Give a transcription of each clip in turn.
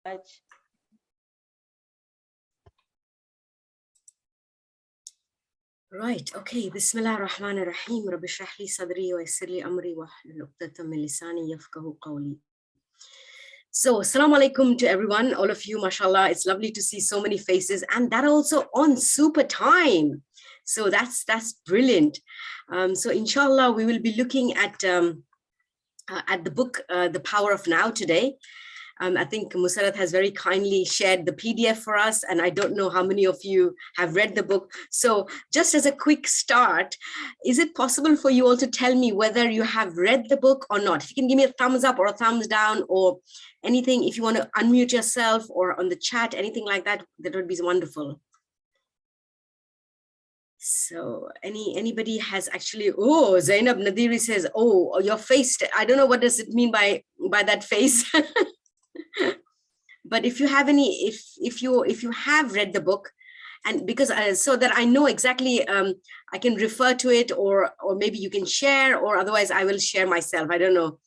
much. Right, okay. Bismillah ar-Rahman ar-Rahim. Rabbi shrah li sadri wa yassir li amri wa hlul 'uqdatam min lisani yafqahu qawli. So, assalamu alaikum to everyone, all of you, mashallah. It's lovely to see so many faces, and that also on super time. So that's brilliant. So inshallah, we will be looking at the book, The Power of Now today. I think Musarat has very kindly shared the PDF for us, and I don't know how many of you have read the book. So just as a quick start, is it possible for you all to tell me whether you have read the book or not? If you can give me a thumbs up or a thumbs down or anything, if you want to unmute yourself or on the chat, anything like that, that would be wonderful. So anybody has actually, oh, Zainab Nadiri says, oh, your face, I don't know what does it mean by that face. But if you have any, if you have read the book, and because so that I know exactly, I can refer to it, or maybe you can share, or otherwise I will share myself. I don't know.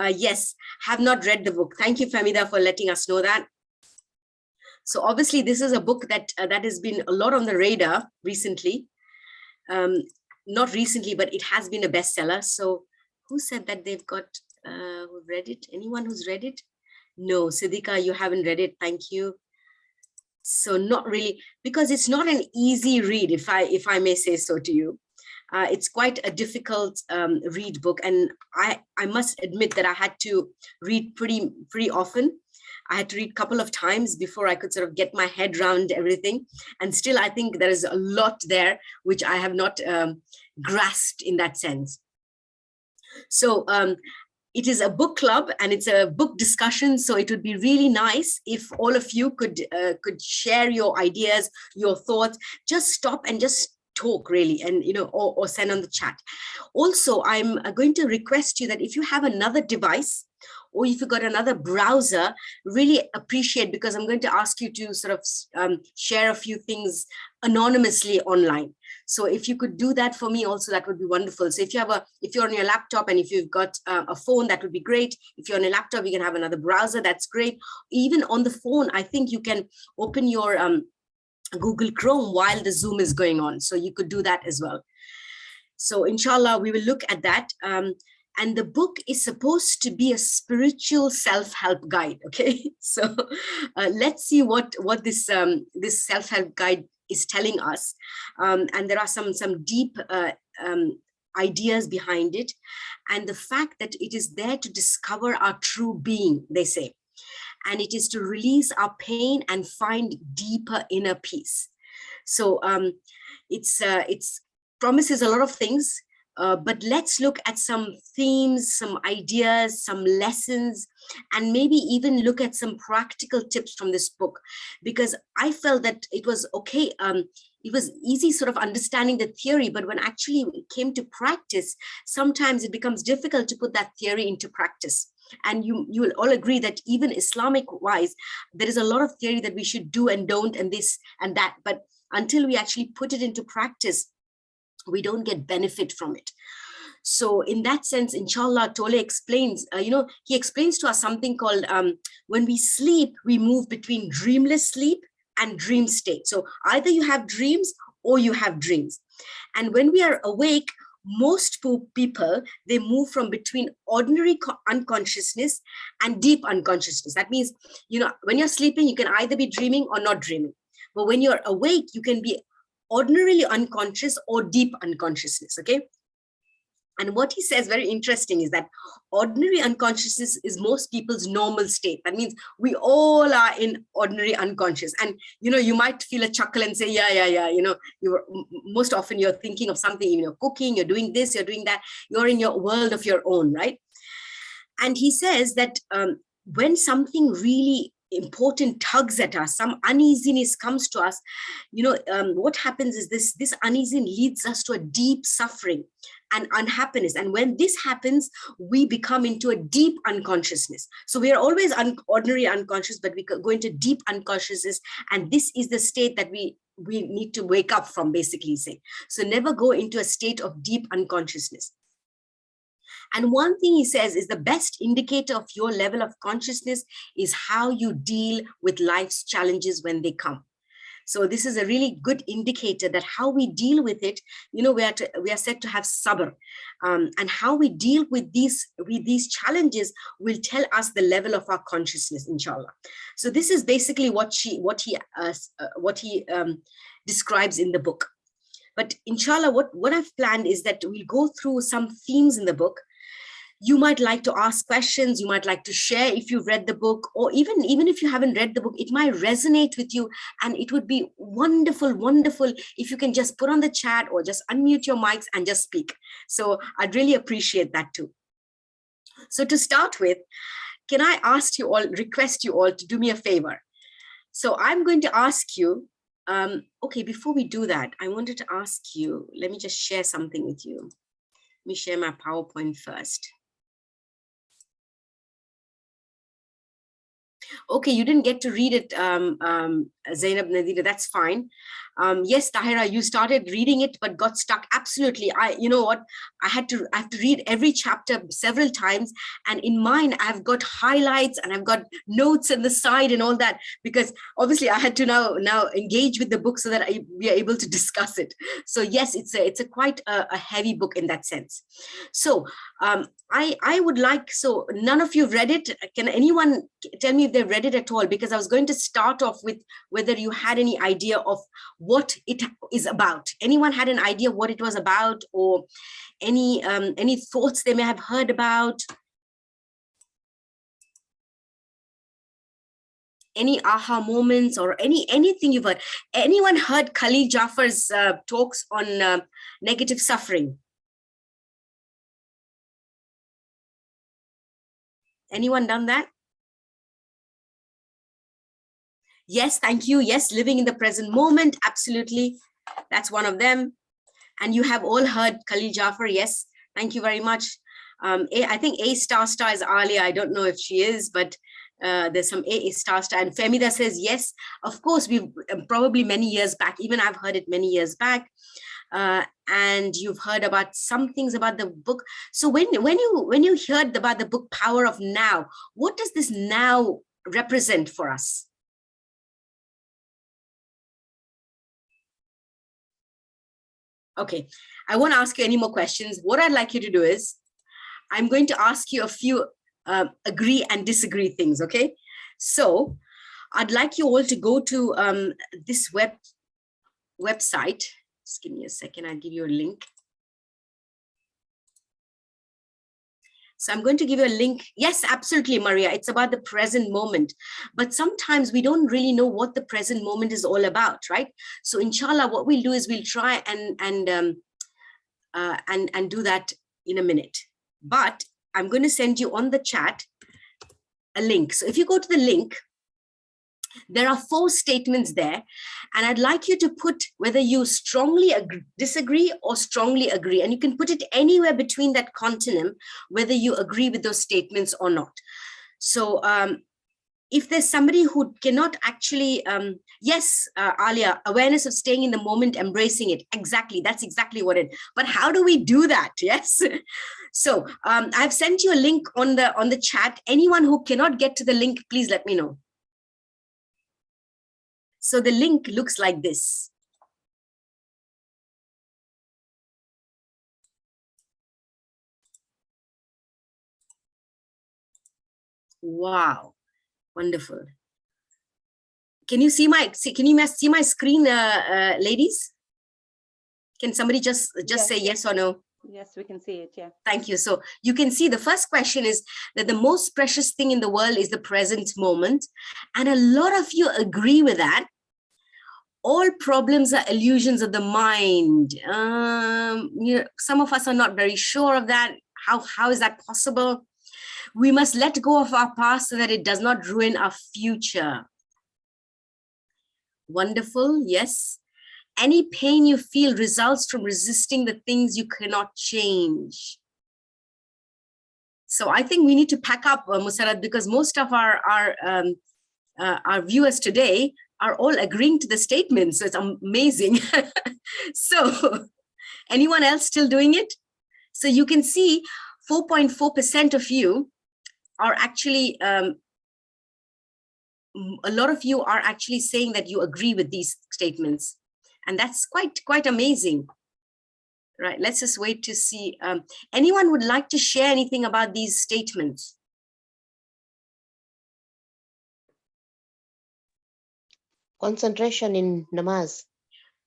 Yes, have not read the book. Thank you, Famida, for letting us know that. So obviously, this is a book that that has been a lot on the radar recently. Not recently, but it has been a bestseller. So who said that they've got who read it? Anyone who's read it? No, Siddhika, you haven't read it. Thank you. So not really, because it's not an easy read, if I may say so to you. It's quite a difficult read book, and I must admit that I had to read pretty often. I had to read a couple of times before I could sort of get my head around everything. And still, I think there is a lot there which I have not grasped in that sense. So it is a book club and it's a book discussion. So it would be really nice if all of you could share your ideas, your thoughts, just stop and just talk really, and or send on the chat. Also, I'm going to request you that if you have another device, or if you've got another browser, really appreciate, because I'm going to ask you to sort of share a few things anonymously online. So if you could do that for me also, that would be wonderful. So if you're on your laptop and if you've got a phone, that would be great. If you're on a laptop, you can have another browser, that's great. Even on the phone, I think you can open your Google Chrome while the Zoom is going on. So you could do that as well. So inshallah, we will look at that. And the book is supposed to be a spiritual self-help guide. Okay, so let's see what this self-help guide is telling us. And there are some deep ideas behind it, and the fact that it is there to discover our true being, they say, and it is to release our pain and find deeper inner peace. So it's promises a lot of things. But let's look at some themes, some ideas, some lessons, and maybe even look at some practical tips from this book, because I felt that it was okay. It was easy sort of understanding the theory, but when actually it came to practice, sometimes it becomes difficult to put that theory into practice. And you will all agree that even Islamic wise, there is a lot of theory that we should do and don't, and this and that. But until we actually put it into practice, we don't get benefit from it. So in that sense, inshallah, Tole explains, he explains to us something called, when we sleep, we move between dreamless sleep and dream state. So either you have dreams or you have dreams. And when we are awake, most people, they move from between ordinary unconsciousness and deep unconsciousness. That means, when you're sleeping, you can either be dreaming or not dreaming. But when you're awake, you can be ordinarily unconscious or deep unconsciousness, okay? And what he says, very interesting, is that ordinary unconsciousness is most people's normal state. That means we all are in ordinary unconscious. And, you might feel a chuckle and say, yeah. Most often you're thinking of something, cooking, you're doing this, you're doing that. You're in your world of your own, right? And he says that when something really important tugs at us, some uneasiness comes to us, what happens is this uneasiness leads us to a deep suffering and unhappiness. And when this happens, we become into a deep unconsciousness. So we are always ordinary unconscious, but we go into deep unconsciousness. And this is the state that we need to wake up from, basically saying. So never go into a state of deep unconsciousness. And one thing he says is the best indicator of your level of consciousness is how you deal with life's challenges when they come. So this is a really good indicator that how we deal with it, we are said to have sabr, and how we deal with these challenges will tell us the level of our consciousness, inshallah. So this is basically what he describes in the book. But inshallah, what I've planned is that we'll go through some themes in the book. You might like to ask questions, you might like to share if you've read the book, or even if you haven't read the book, it might resonate with you, and it would be wonderful if you can just put on the chat or just unmute your mics and just speak. So I'd really appreciate that too. So to start with, can I request you all to do me a favor? So I'm going to ask you, okay, before we do that, I wanted to ask you, let me just share something with you. Let me share my PowerPoint first. Okay, you didn't get to read it, Zainab Nadira, that's fine. Yes, Tahira, you started reading it, but got stuck. Absolutely. You know what? I have to read every chapter several times. And in mine, I've got highlights and I've got notes on the side and all that, because obviously I had to now engage with the book so that we are able to discuss it. So yes, it's a quite a heavy book in that sense. So I would like, so none of you read it. Can anyone tell me if they've read it at all? Because I was going to start off with whether you had any idea of what it is about. Anyone had an idea what it was about, or any thoughts they may have heard about? Any aha moments or anything you've heard? Anyone heard Khalil Jafar's talks on negative suffering? Anyone done that? Yes, thank you. Yes, living in the present moment. Absolutely. That's one of them. And you have all heard Khalil Jafar. Yes, thank you very much. I think A star is Alia. I don't know if she is, but there's some A star. And Femida says, yes, of course, we've probably many years back. Even I've heard it many years back. And you've heard about some things about the book. So when you heard about the book Power of Now, what does this now represent for us? Okay, I won't ask you any more questions. What I'd like you to do is, I'm going to ask you a few agree and disagree things, okay? So I'd like you all to go to this website. Just give me a second, I'll give you a link. So I'm going to give you a link. Yes, absolutely, Maria. It's about the present moment. But sometimes we don't really know what the present moment is all about, right? So inshallah, what we'll do is we'll try and do that in a minute. But I'm going to send you on the chat a link. So if you go to the link, there are 4 statements there, and I'd like you to put whether you strongly disagree or strongly agree, and you can put it anywhere between that continuum, whether you agree with those statements or not. So if there's somebody who cannot actually, yes, Alia, awareness of staying in the moment, embracing it. Exactly, that's exactly what it, but how do we do that? Yes. So I've sent you a link on the chat. Anyone who cannot get to the link, please let me know. So the link looks like this. Wow, wonderful. Can you see my screen, ladies? Can somebody just yes. Say yes or no? Yes, we can see it, yeah. Thank you. So you can see the first question is that the most precious thing in the world is the present moment. And a lot of you agree with that. All problems are illusions of the mind. Some of us are not very sure of that. How is that possible? We must let go of our past so that it does not ruin our future. Wonderful, yes. Any pain you feel results from resisting the things you cannot change. So I think we need to pack up, Musarat, because most of our viewers today are all agreeing to the statement. So it's amazing. So anyone else still doing it? So you can see 4.4% of you are actually, a lot of you are actually saying that you agree with these statements. And that's quite amazing. Right, let's just wait to see. Anyone would like to share anything about these statements? Concentration in namaz.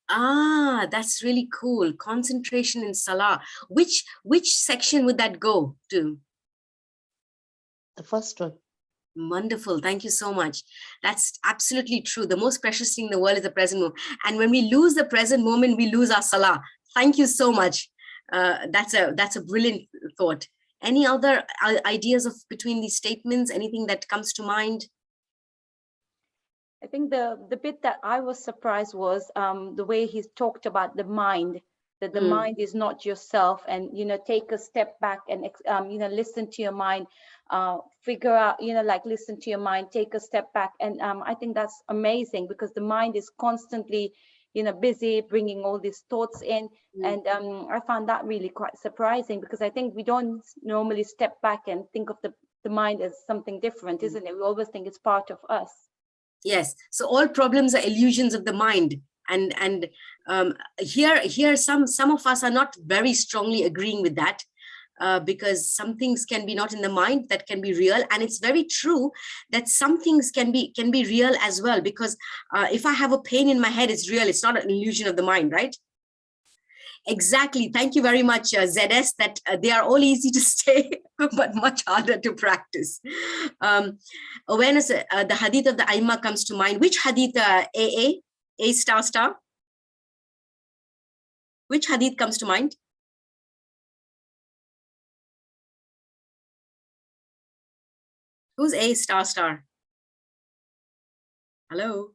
Ah, that's really cool. Concentration in salah. Which section would that go to? The first one. Wonderful. Thank you so much. That's absolutely true. The most precious thing in the world is the present moment. And when we lose the present moment, we lose our salah. Thank you so much. That's a brilliant thought. Any other ideas of between these statements? Anything that comes to mind? I think the bit that I was surprised was the way he talked about the mind, that the mind is not yourself, and take a step back and listen to your mind, figure out, like listen to your mind, take a step back, and I think that's amazing, because the mind is constantly busy bringing all these thoughts in, and I found that really quite surprising, because I think we don't normally step back and think of the mind as something different, isn't it? We always think it's part of us. Yes. So all problems are illusions of the mind. And here some of us are not very strongly agreeing with that, because some things can be not in the mind, that can be real. And it's very true that some things can be real as well, because if I have a pain in my head, it's real. It's not an illusion of the mind, right? Exactly. Thank you very much, ZS, that they are all easy to say, but much harder to practice. Awareness, the hadith of the Aima comes to mind. Which hadith, A star star? Which hadith comes to mind? Who's A star star? Hello?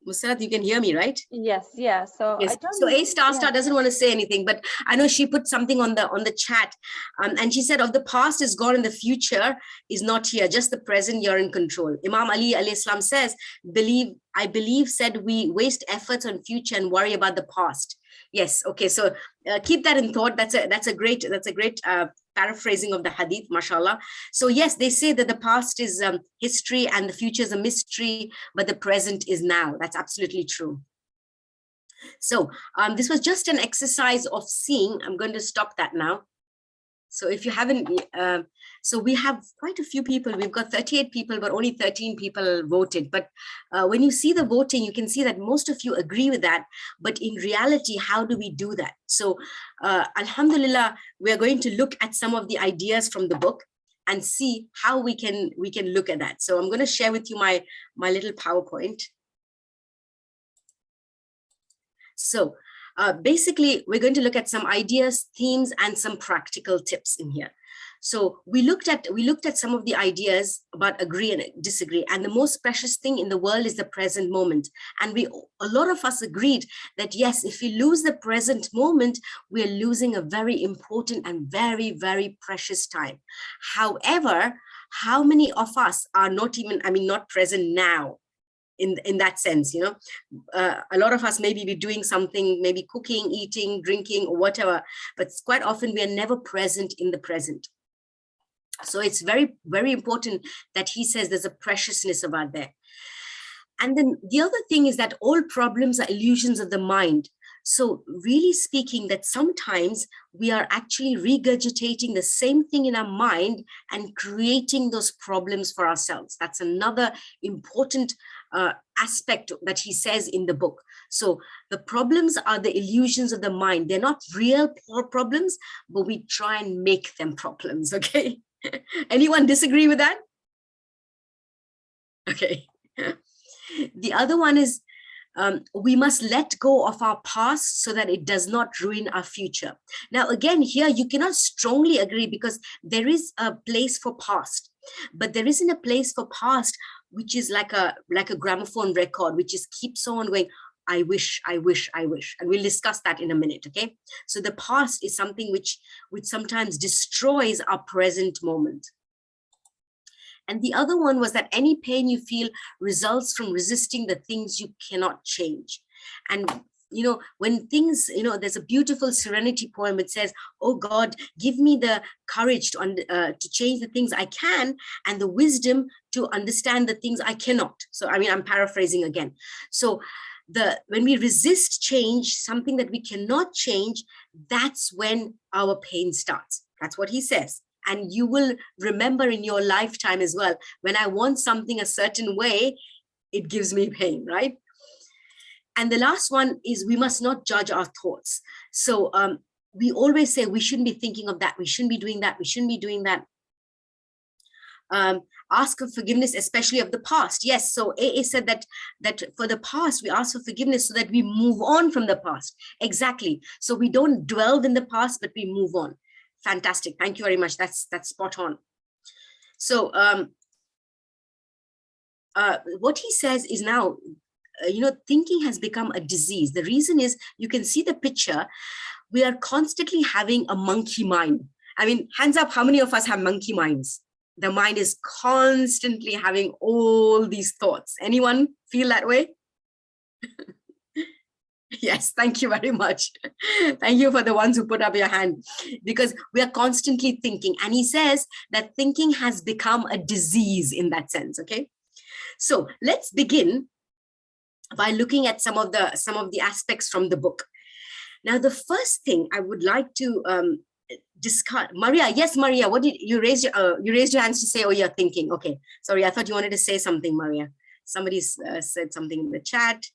Musrat, you can hear me, right? Yes, yeah. So yes. I don't. So A star star doesn't want to say anything, but I know she put something on the chat, and she said, "Of the past is gone and the future is not here. Just the present. You're in control." Imam Ali alayhi salam says, "I believe said we waste efforts on future and worry about the past." Yes. Okay. So keep that in thought. That's a great paraphrasing of the hadith, mashallah. So yes, they say that the past is history and the future is a mystery, but the present is now. That's absolutely true. So this was just an exercise of seeing. I'm going to stop that now. So if you haven't, so we have quite a few people. We've got 38 people, but only 13 people voted. But when you see the voting, you can see that most of you agree with that. But in reality, how do we do that? So alhamdulillah, we are going to look at some of the ideas from the book and see how we can look at that. So I'm going to share with you my little PowerPoint. So basically, we're going to look at some ideas, themes, and some practical tips in here. So we looked at some of the ideas about agree and disagree, and the most precious thing in the world is the present moment. And a lot of us agreed that yes, if we lose the present moment, we are losing a very important and very, very precious time. However, how many of us are not present now? In that sense, a lot of us maybe be doing something, maybe cooking, eating, drinking, or whatever, but quite often we are never present in the present. So it's very, very important that he says there's a preciousness about there. And then the other thing is that all problems are illusions of the mind. So really speaking, that sometimes we are actually regurgitating the same thing in our mind and creating those problems for ourselves. That's another important aspect that he says in the book. So the problems are the illusions of the mind. They're not real problems, but we try and make them problems, okay? Anyone disagree with that? Okay. The other one is we must let go of our past so that it does not ruin our future. Now, again, here you cannot strongly agree, because there is a place for past, but there isn't a place for past which is like a gramophone record, which just keeps on going, I wish, I wish, I wish. And we'll discuss that in a minute, okay? So the past is something which sometimes destroys our present moment. And the other one was that any pain you feel results from resisting the things you cannot change. And when things, there's a beautiful serenity poem. It says, oh God, give me the courage to change the things I can, and the wisdom to understand the things I cannot. So, I'm paraphrasing again. So when we resist change, something that we cannot change, that's when our pain starts. That's what he says. And you will remember in your lifetime as well, when I want something a certain way, it gives me pain, right? And the last one is, we must not judge our thoughts. So we always say we shouldn't be thinking of that, we shouldn't be doing that, we shouldn't be doing that. Ask for forgiveness, especially of the past. Yes, so AA said that for the past, we ask for forgiveness so that we move on from the past. Exactly. So we don't dwell in the past, but we move on. Fantastic. Thank you very much. That's spot on. So what he says is now, thinking has become a disease. The reason is, you can see the picture. We are constantly having a monkey mind. Hands up, how many of us have monkey minds? The mind is constantly having all these thoughts. Anyone feel that way? Yes, thank you very much. Thank you for the ones who put up your hand, because we are constantly thinking. And he says that thinking has become a disease in that sense, okay? So let's begin by looking at some of the aspects from the book. Now, the first thing I would like to discuss, Maria. Yes, Maria. What did you raise your hands to say? Oh, you're thinking. Okay, sorry. I thought you wanted to say something, Maria. Somebody said something in the chat.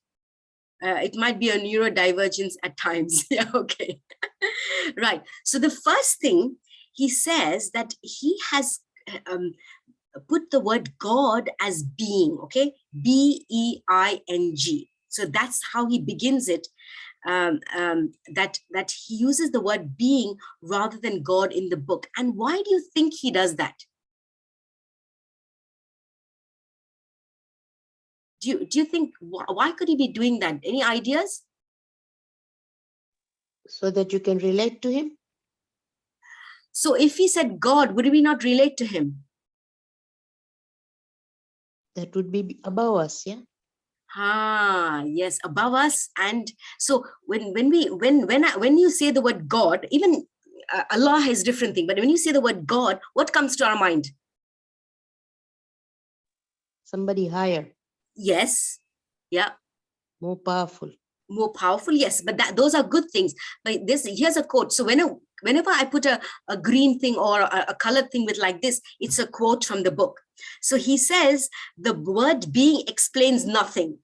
It might be a neurodivergence at times. Yeah. Okay. Right. So the first thing he says, that he has put the word God as being, okay? B-E-I-N-G. So that's how he begins it, that he uses the word being rather than God in the book. And why do you think he does that? Do you think, why could he be doing that? Any ideas? So that you can relate to him. So if he said God, would we not relate to him? That would be above us, yeah. Yes, above us. And so when you say the word God, even Allah is different thing, but when you say the word God, what comes to our mind? Somebody higher. Yes. Yeah. More powerful. More powerful, yes, but those are good things. But here's a quote. So whenever I put a green thing or a colored thing with like this, it's a quote from the book. So he says the word being explains nothing,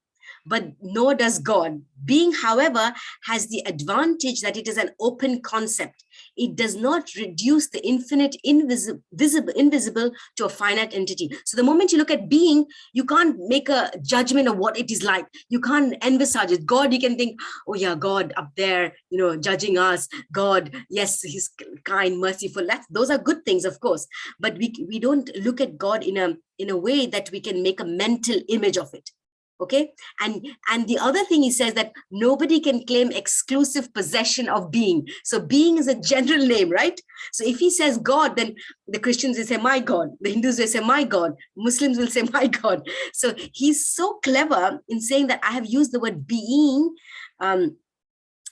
but nor does God. Being, however, has the advantage that it is an open concept. It does not reduce the infinite invisible to a finite entity. So the moment you look at being, you can't make a judgment of what it is like. You can't envisage it. God, you can think, oh yeah, God up there, judging us. God, yes, he's kind, merciful. Those are good things, of course. But we don't look at God in a way that we can make a mental image of it. Okay, and the other thing he says, that nobody can claim exclusive possession of being. So being is a general name, right? So if he says God, then the Christians will say my God, the Hindus will say my God, Muslims will say my God. So he's so clever in saying that I have used the word being.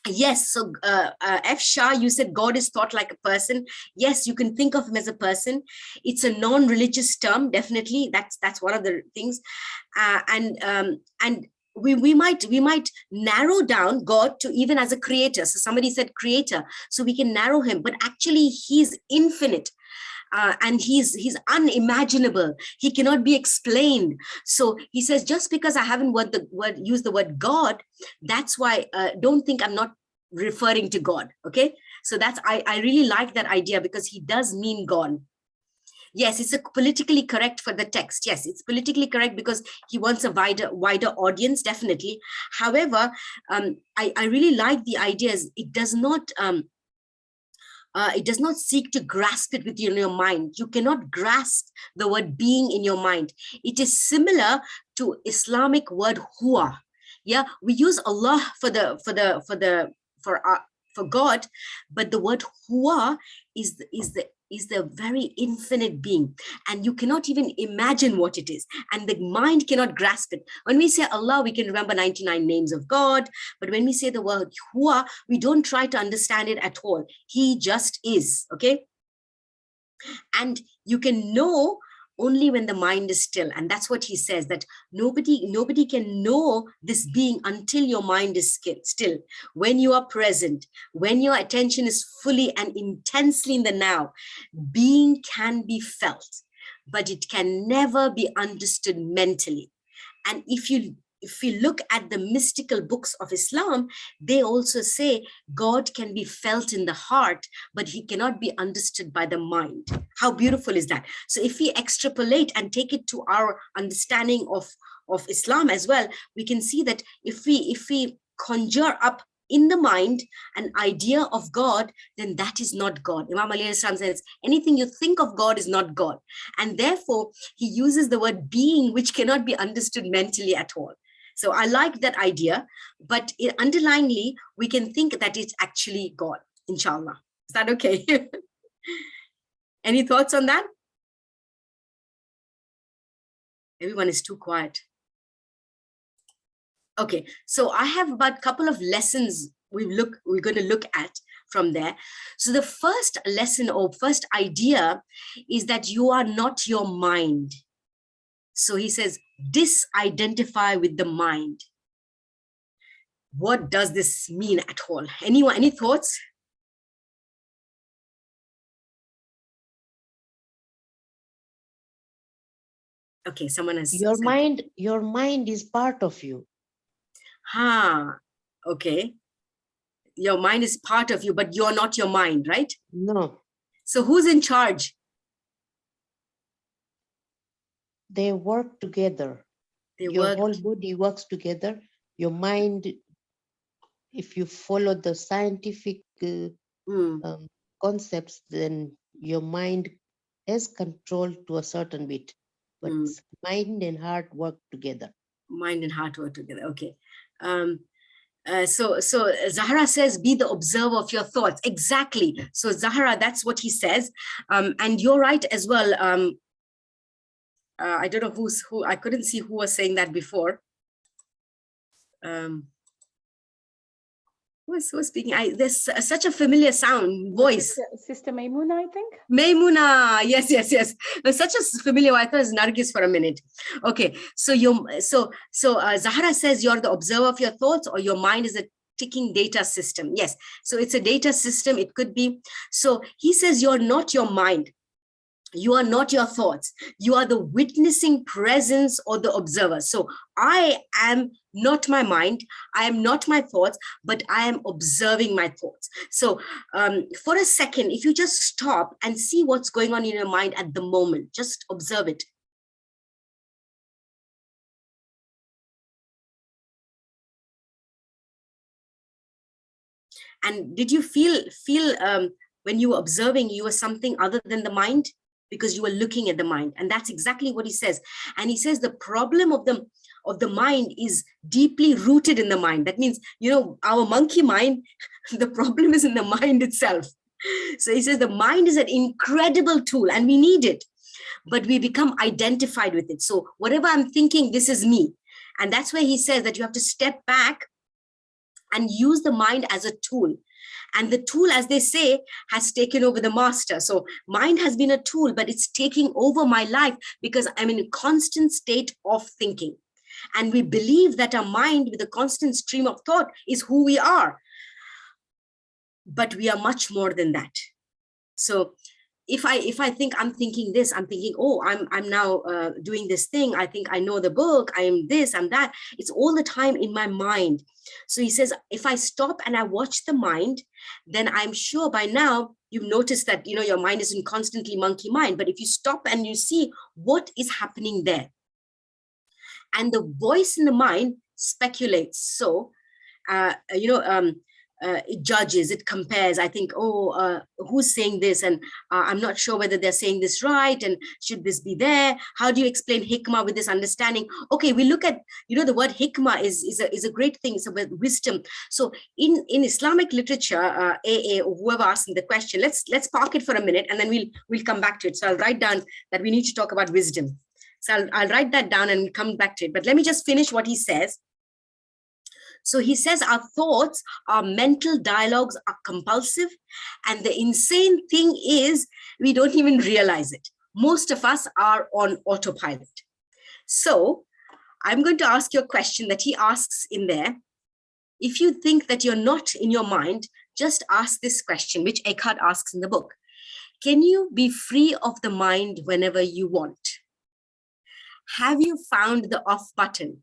Yes, so F. Shah, you said God is thought like a person. Yes, you can think of him as a person. It's a non-religious term, definitely. That's one of the things, and we might narrow down God to even as a creator. So somebody said creator, so we can narrow him, but actually he's infinite. And he's unimaginable. He cannot be explained. So he says, just because I haven't used the word God, that's why don't think I'm not referring to God. Okay, so that's I really like that idea, because he does mean God. Yes, it's politically correct for the text. Yes, it's politically correct because he wants a wider audience, definitely. However, I really like the ideas. It does not seek to grasp it within your mind. You cannot grasp the word being in your mind. It is similar to Islamic word huwa. Yeah, we use Allah for God, but the word huwa is is the very infinite being, and you cannot even imagine what it is, and the mind cannot grasp it. When we say Allah, we can remember 99 names of God, but when we say the word Hua, we don't try to understand it at all. He just is, okay? And you can know only when the mind is still, and that's what he says, that nobody can know this being until your mind is still. When you are present, when your attention is fully and intensely in the now, being can be felt, but it can never be understood mentally. And if you look at the mystical books of Islam, they also say God can be felt in the heart, but he cannot be understood by the mind. How beautiful is that? So if we extrapolate and take it to our understanding of Islam as well, we can see that if we conjure up in the mind an idea of God, then that is not God. Imam Ali says, anything you think of God is not God. And therefore, he uses the word being, which cannot be understood mentally at all. So I like that idea, but underlyingly, we can think that it's actually God, inshallah. Is that okay? Any thoughts on that? Everyone is too quiet. Okay, so I have about a couple of lessons we're going to look at from there. So the first lesson or first idea is that you are not your mind. So he says, disidentify with the mind. What does this mean at all? Anyone, any thoughts? Okay, someone has Your said. mind is part of you. Okay. Your mind is part of you, but you're not your mind, right? No. So who's in charge? They work together. Your whole body works together. Your mind, if you follow the scientific concepts, then your mind has control to a certain bit. But mind and heart work together. Mind and heart work together. Okay. So Zahra says, be the observer of your thoughts. Exactly. So Zahra, that's what he says. And you're right as well. I don't know who, I couldn't see who was saying that before. Who was speaking? There's such a familiar sound, voice. Sister Maimuna, I think. Maimuna, yes. There's such a familiar. I thought it was Nargis for a minute. Okay, so Zahra says you're the observer of your thoughts, or your mind is a ticking data system. Yes, so it's a data system. It could be. So he says you're not your mind. You are not your thoughts. You are the witnessing presence or the observer. So I am not my mind. I am not my thoughts, but I am observing my thoughts. So for a second, if you just stop and see what's going on in your mind at the moment, just observe it. And did you feel when you were observing, you were something other than the mind? Because you were looking at the mind. And that's exactly what he says. And he says the problem of the mind is deeply rooted in the mind. That means, our monkey mind, the problem is in the mind itself. So he says the mind is an incredible tool and we need it, but we become identified with it. So whatever I'm thinking, this is me. And that's where he says that you have to step back and use the mind as a tool. And the tool, as they say, has taken over the master. So mind has been a tool, but it's taking over my life because I'm in a constant state of thinking. And we believe that our mind with a constant stream of thought is who we are. But we are much more than that. So if I think I'm thinking this, I'm thinking, oh, I'm now doing this thing. I think I know the book. I am this, I'm that. It's all the time in my mind. So he says, if I stop and I watch the mind, then I'm sure by now you've noticed that, your mind isn't constantly monkey mind. But if you stop and you see what is happening there, and the voice in the mind speculates. So, it judges, it compares. I think, who's saying this? And I'm not sure whether they're saying this right. And should this be there? How do you explain hikmah with this understanding? Okay, we look at, the word hikmah is a great thing. It's about wisdom. So in Islamic literature, AA or whoever asked me the question, let's park it for a minute and then we'll come back to it. So I'll write down that we need to talk about wisdom. So I'll write that down and we'll come back to it. But let me just finish what he says. So he says our thoughts, our mental dialogues are compulsive. And the insane thing is we don't even realize it. Most of us are on autopilot. So I'm going to ask you a question that he asks in there. If you think that you're not in your mind, just ask this question, which Eckhart asks in the book. Can you be free of the mind whenever you want? Have you found the off button?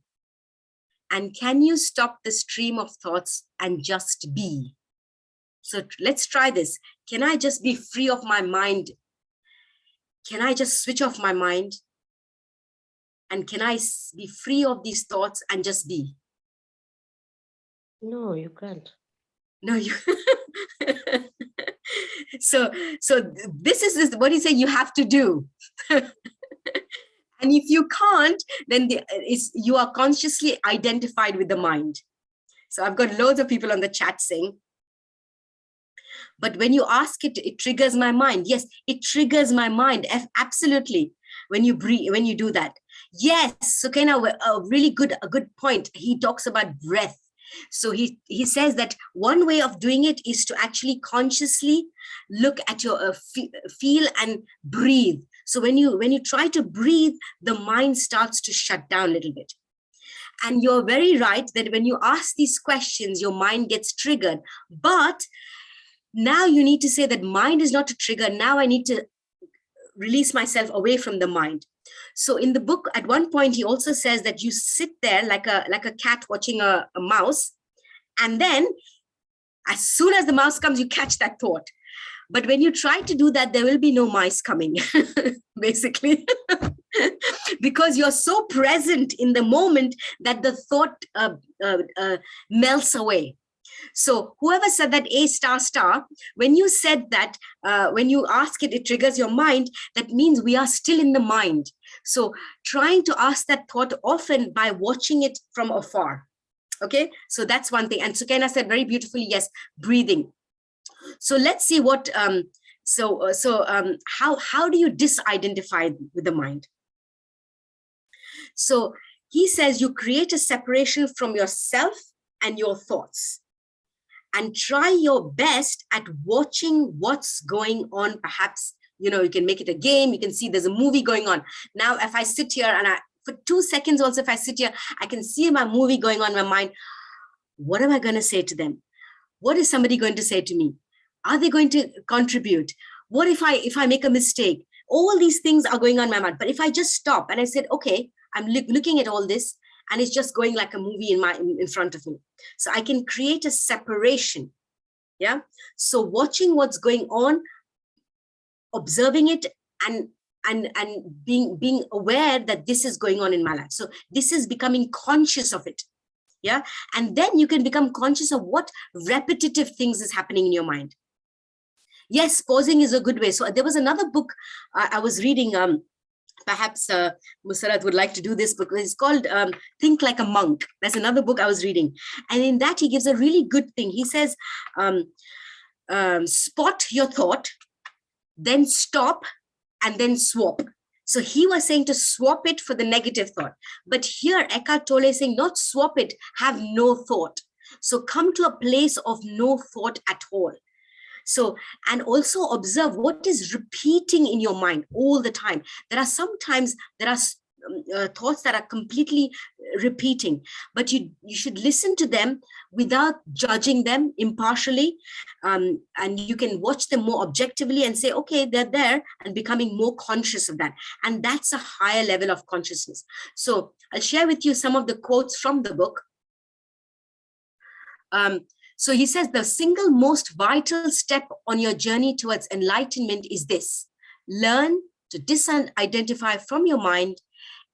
And can you stop the stream of thoughts and just be? So let's try this. Can I just be free of my mind? Can I just switch off my mind? And can I be free of these thoughts and just be? No, you can't. No, you. So this is what he's saying you have to do. And if you can't, then you are consciously identified with the mind. So I've got loads of people on the chat saying, but when you ask it, it triggers my mind. Yes, it triggers my mind. Absolutely. When you breathe, when you do that. Yes. So a good point. He talks about breath. So he says that one way of doing it is to actually consciously look at your feel and breathe. So when you try to breathe, the mind starts to shut down a little bit. And you're very right that when you ask these questions, your mind gets triggered. But now you need to say that mind is not a trigger. Now I need to release myself away from the mind. So in the book, at one point, he also says that you sit there like a cat watching a mouse. And then as soon as the mouse comes, you catch that thought. But when you try to do that, there will be no mice coming, basically, because you're so present in the moment that the thought melts away. So whoever said that A***, when you said that, when you ask it, it triggers your mind, that means we are still in the mind. So trying to ask that thought often by watching it from afar. Okay, so that's one thing. And Sukaina said very beautifully, yes, breathing. So let's see what, how do you disidentify with the mind? So he says you create a separation from yourself and your thoughts and try your best at watching what's going on. Perhaps, you can make it a game. You can see there's a movie going on. Now, if I sit here and for 2 seconds also, if I sit here, I can see my movie going on in my mind. What am I going to say to them? What is somebody going to say to me? Are they going to contribute? What if I make a mistake? All these things are going on in my mind. But if I just stop and I said, okay, I'm looking at all this and it's just going like a movie in front of me. So I can create a separation. Yeah. So watching what's going on, observing it and being aware that this is going on in my life. So this is becoming conscious of it. Yeah. And then you can become conscious of what repetitive things is happening in your mind. Yes, pausing is a good way. So there was another book I was reading, perhaps Musarat would like to do this book. It's called Think Like a Monk. That's another book I was reading. And in that, he gives a really good thing. He says, spot your thought, then stop, and then swap. So he was saying to swap it for the negative thought. But here, Eckhart Tolle is saying not swap it, have no thought. So come to a place of no thought at all. So, and also observe what is repeating in your mind all the time. There are sometimes thoughts that are completely repeating, but you should listen to them without judging them impartially. And you can watch them more objectively and say, okay, they're there, and becoming more conscious of that. And that's a higher level of consciousness. So I'll share with you some of the quotes from the book. So he says, the single most vital step on your journey towards enlightenment is this: learn to disidentify from your mind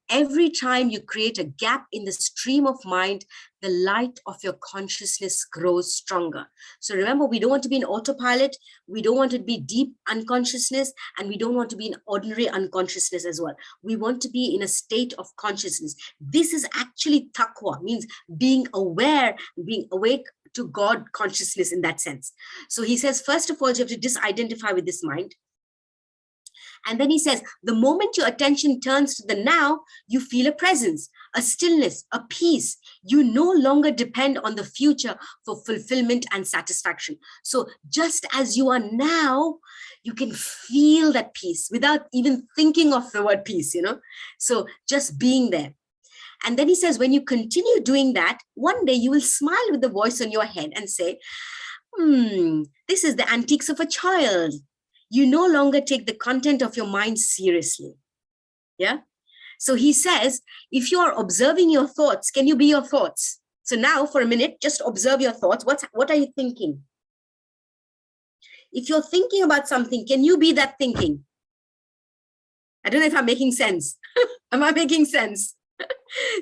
every time you create a gap in the stream of mind, the light of your consciousness grows stronger. So remember, we don't want to be in autopilot. We don't want to be deep unconsciousness, and we don't want to be in ordinary unconsciousness as well. We want to be in a state of consciousness. This is actually taqwa, means being aware, being awake to God consciousness in that sense. So he says, first of all, you have to disidentify with this mind. And then he says, the moment your attention turns to the now, you feel a presence, a stillness, a peace. You no longer depend on the future for fulfillment and satisfaction. So just as you are now, you can feel that peace without even thinking of the word peace, you know. So just being there. And then he says, when you continue doing that, one day you will smile with the voice on your head and say, this is the antics of a child. You no longer take the content of your mind seriously. Yeah. So he says, if you are observing your thoughts, can you be your thoughts? So now for a minute, just observe your thoughts. What are you thinking? If you're thinking about something, can you be that thinking? I don't know if I'm making sense. Am I making sense?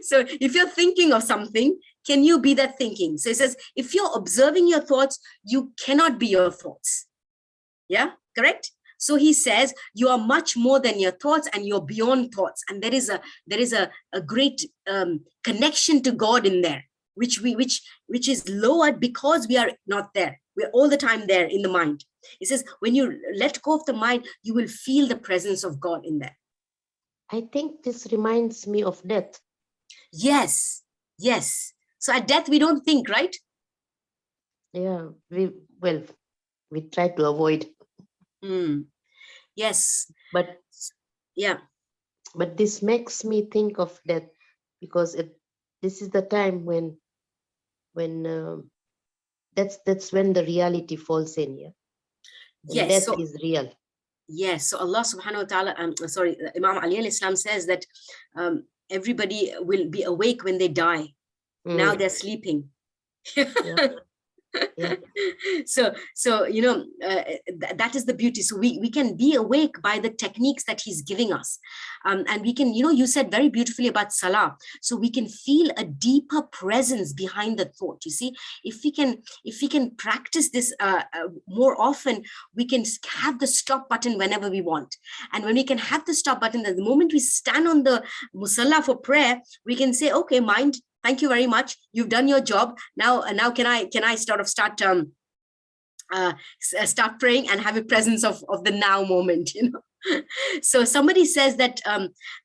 So if you're thinking of something, can you be that thinking? So he says, if you're observing your thoughts, you cannot be your thoughts. Yeah, correct? So he says, you are much more than your thoughts, and you're beyond thoughts. And there is a great connection to God in there, which is lowered because we are not there. We're all the time there in the mind. He says, when you let go of the mind, you will feel the presence of God in there. I think this reminds me of death. Yes, yes. So at death, we don't think, right? Yeah, we try to avoid. Yes. But yeah. But this makes me think of death, because this is the time when that's when the reality falls in. Yeah. And yes. death So, is real. Yes. So Allah subhanahu wa ta'ala, Imam Ali al-Islam says that everybody will be awake when they die. Now they're sleeping. Yeah. Yeah. So you know, that is the beauty. So we can be awake by the techniques that he's giving us, and we can, you know, you said very beautifully about salah. So we can feel a deeper presence behind the thought. You see, if we can practice this more often, we can have the stop button whenever we want. And when we can have the stop button, the moment we stand on the musalla for prayer, we can say, okay, mind, thank you very much. You've done your job. Now can I sort of start praying and have a presence of the now moment, you know? So somebody says that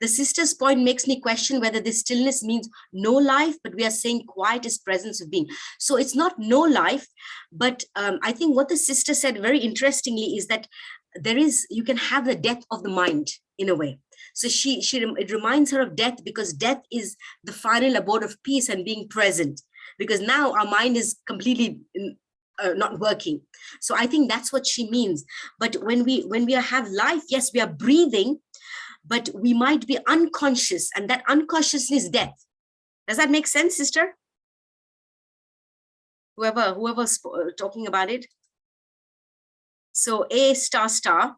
the sister's point makes me question whether this stillness means no life, but we are saying quiet is presence of being. So it's not no life, but I think what the sister said very interestingly is that you can have the death of the mind in a way. So it reminds her of death, because death is the final abode of peace and being present, because now our mind is completely not working. So I think that's what she means. But when we have life, yes, we are breathing, but we might be unconscious, and that unconsciousness is death. Does that make sense, sister? Whoever's talking about it. So A ***.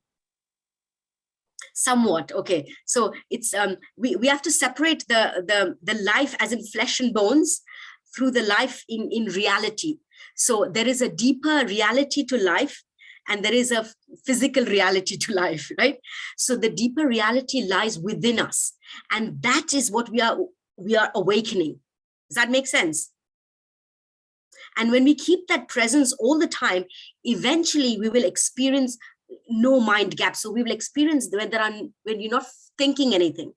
Somewhat. Okay. So it's we have to separate the life as in flesh and bones through the life in reality. So there is a deeper reality to life, and there is a physical reality to life, right? So the deeper reality lies within us, and that is what we are awakening. Does that make sense? And when we keep that presence all the time, eventually we will experience no mind gap. So we will experience when you're not thinking anything,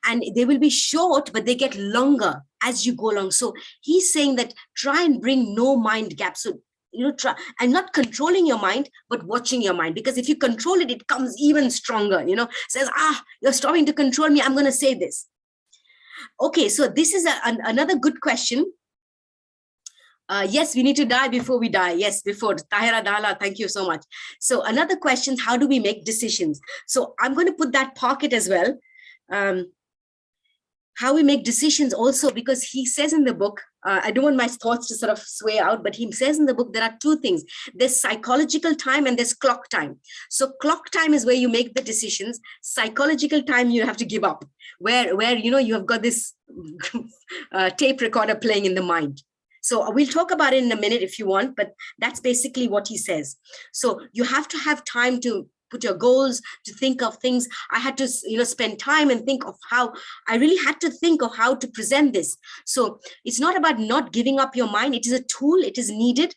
and they will be short, but they get longer as you go along. So he's saying that try and bring no mind gap. So, you know, try and not controlling your mind, but watching your mind, because if you control it, it comes even stronger, you know, says, you're starting to control me. I'm going to say this. Okay. So this is another good question. Yes, we need to die before we die. Yes, before. Tahira Dala, thank you so much. So another question, how do we make decisions? So I'm going to put that pocket as well. how we make decisions also, because he says in the book, I don't want my thoughts to sort of sway out, but he says in the book, there are two things. There's psychological time and there's clock time. So clock time is where you make the decisions. Psychological time, you have to give up, where you know, you have got this tape recorder playing in the mind. So we'll talk about it in a minute if you want, but that's basically what he says. So you have to have time to put your goals, to think of things. I had to, you know, spend time and think of how, I really had to think of how to present this. So it's not about not giving up your mind. It is a tool. It is needed.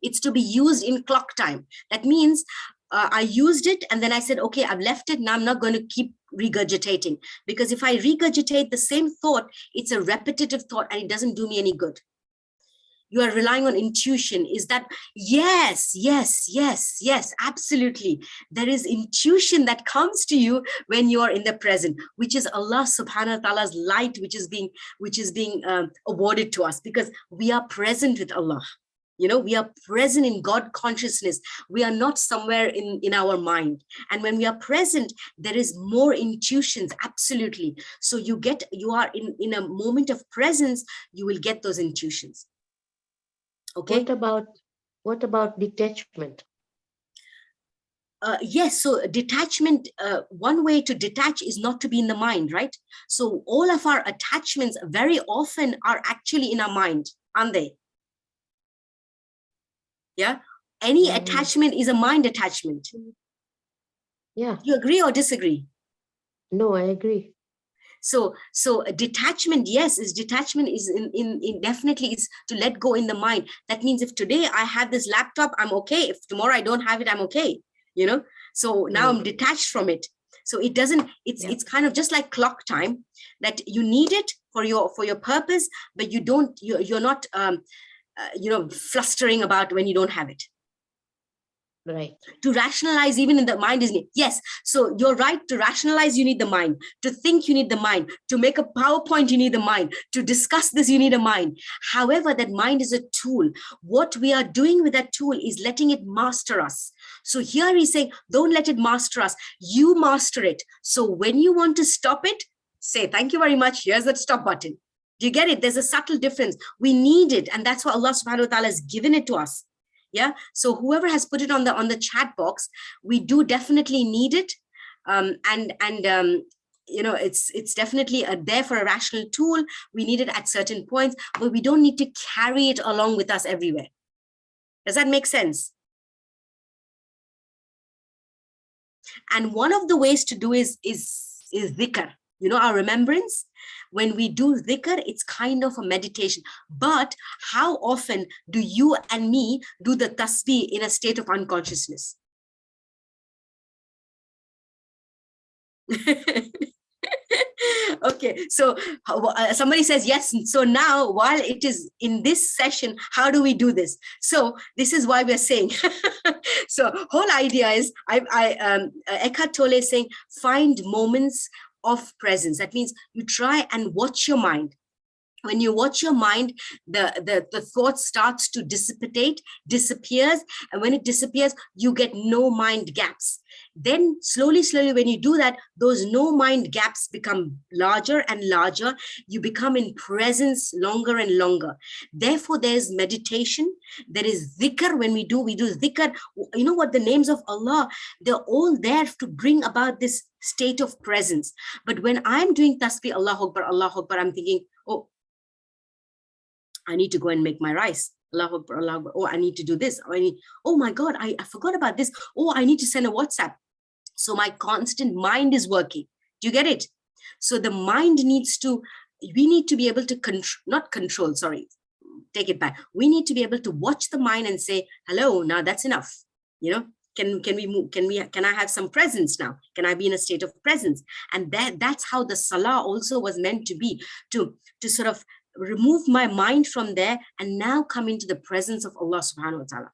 It's to be used in clock time. That means I used it and then I said, okay, I've left it. Now I'm not going to keep regurgitating, because if I regurgitate the same thought, it's a repetitive thought and it doesn't do me any good. You are relying on intuition. Is that, yes, absolutely. There is intuition that comes to you when you are in the present, which is Allah subhanahu wa ta'ala's light, which is being awarded to us, because we are present with Allah. You know, we are present in God consciousness. We are not somewhere in our mind. And when we are present, there is more intuitions, absolutely. So you are in a moment of presence, you will get those intuitions. Okay. What about detachment? Yes, so detachment, one way to detach is not to be in the mind, right? So all of our attachments very often are actually in our mind, aren't they? Yeah. Any attachment is a mind attachment. Yeah. Do you agree or disagree? No, I agree. So detachment, yes, detachment is in definitely is to let go in the mind. That means if today I have this laptop, I'm okay. If tomorrow I don't have it, I'm okay. You know, so now I'm detached from it. So it doesn't, it's kind of just like clock time, that you need it for your purpose, but you're not you know, flustering about when you don't have it. Right. To rationalize even in the mind is needed. Yes. So you're right. To rationalize, you need the mind. To think, you need the mind. To make a PowerPoint, you need the mind. To discuss this, you need a mind. However, that mind is a tool. What we are doing with that tool is letting it master us. So here he's saying, don't let it master us. You master it. So when you want to stop it, say, thank you very much. Here's that stop button. Do you get it? There's a subtle difference. We need it. And that's why Allah subhanahu wa ta'ala has given it to us. Yeah. So whoever has put it on the chat box, we do definitely need it. You know, it's definitely there for a rational tool. We need it at certain points, but we don't need to carry it along with us everywhere. Does that make sense? And one of the ways to do is dhikr, you know, our remembrance. When we do dhikr, it's kind of a meditation. But how often do you and me do the tasbih in a state of unconsciousness? Okay, so somebody says yes. So now, while it is in this session, how do we do this? So this is why we're saying. So whole idea is, Eckhart Tolle is saying, find moments of presence. That means you try and watch your mind. When you watch your mind, the thought starts to disappears. And when it disappears, you get no mind gaps. Then slowly, when you do that, those no mind gaps become larger and larger. You become in presence longer and longer. Therefore, there's meditation. There is dhikr. When we do dhikr. You know what? The names of Allah, they're all there to bring about this state of presence. But when I'm doing tasbih, Allahu Akbar, I'm thinking, oh, I need to go and make my rice. Allahu Akbar, Allahu Akbar. Oh, I need to do this. Oh my God, I forgot about this. Oh, I need to send a WhatsApp. So my constant mind is working. Do you get it? So the mind needs to, we need to be able to not control, sorry, take it back. We need to be able to watch the mind and say, hello, now that's enough. You know, can we move? Can I have some presence now? Can I be in a state of presence? And that's how the salah also was meant to be, to sort of remove my mind from there and now come into the presence of Allah subhanahu wa ta'ala.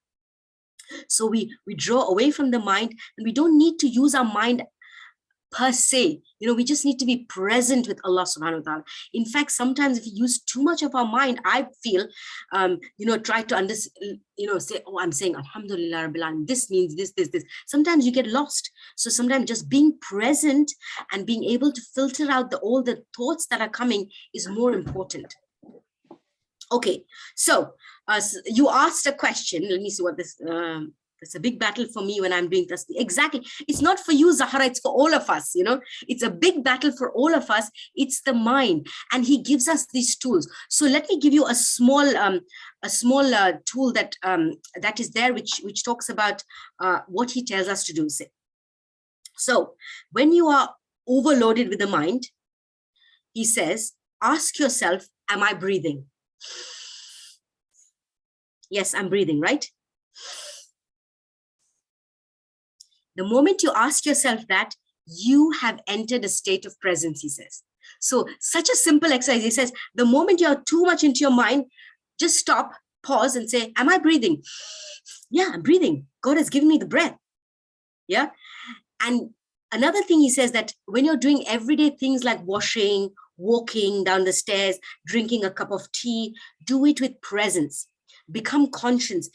So we draw away from the mind, and we don't need to use our mind per se. We just need to be present with Allah subhanahu wa ta'ala. In fact, sometimes if we use too much of our mind, I feel, try to understand, say, oh, I'm saying Alhamdulillah Rabbil Alamin, this means this. Sometimes you get lost. So sometimes just being present and being able to filter out all the thoughts that are coming is more important. Okay, so you asked a question. Let me see what this, it's a big battle for me when I'm doing this. Exactly. It's not for you, Zahra. It's for all of us. It's a big battle for all of us. It's the mind. And he gives us these tools. So let me give you a small tool that is there, which talks about what he tells us to do. So when you are overloaded with the mind, he says, ask yourself, am I breathing? Yes, I'm breathing, right? The moment you ask yourself that, you have entered a state of presence, he says. So such a simple exercise. He says, the moment you're too much into your mind, just stop, pause and say, am I breathing? Yeah, I'm breathing. God has given me the breath. Yeah. And another thing he says, that when you're doing everyday things like washing, walking down the stairs, drinking a cup of tea, do it with presence. Become conscious.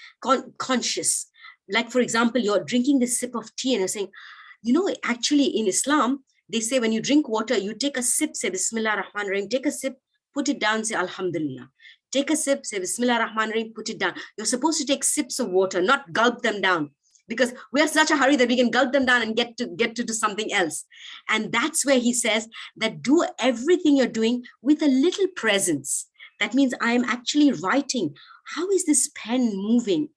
Like, for example, you're drinking this sip of tea and you're saying, actually in Islam, they say when you drink water, you take a sip, say Bismillah Rahman Rahim, take a sip, put it down, say Alhamdulillah. Take a sip, say Bismillah Rahman Rahim, put it down. You're supposed to take sips of water, not gulp them down, because we are such a hurry that we can gulp them down and get to do something else. And that's where he says that do everything you're doing with a little presence. That means I am actually writing. How is this pen moving?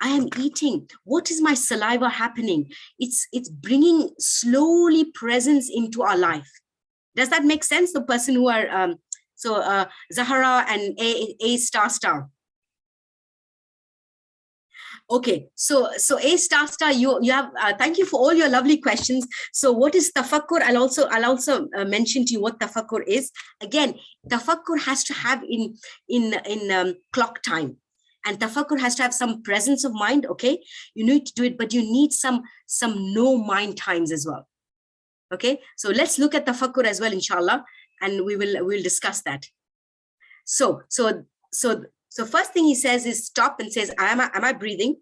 I am eating. What is my saliva happening? It's bringing slowly presence into our life. Does that make sense? The person who are, Zahara and A star. Okay, so A star, you have, thank you for all your lovely questions. So what is tafakkur? I'll also mention to you what tafakkur is. Again, tafakkur has to have in clock time. And tafakkur has to have some presence of mind, okay? You need to do it, but you need some no mind times as well. Okay, so let's look at tafakkur as well, inshallah, and we'll discuss that. So first thing he says is stop and says, am I breathing?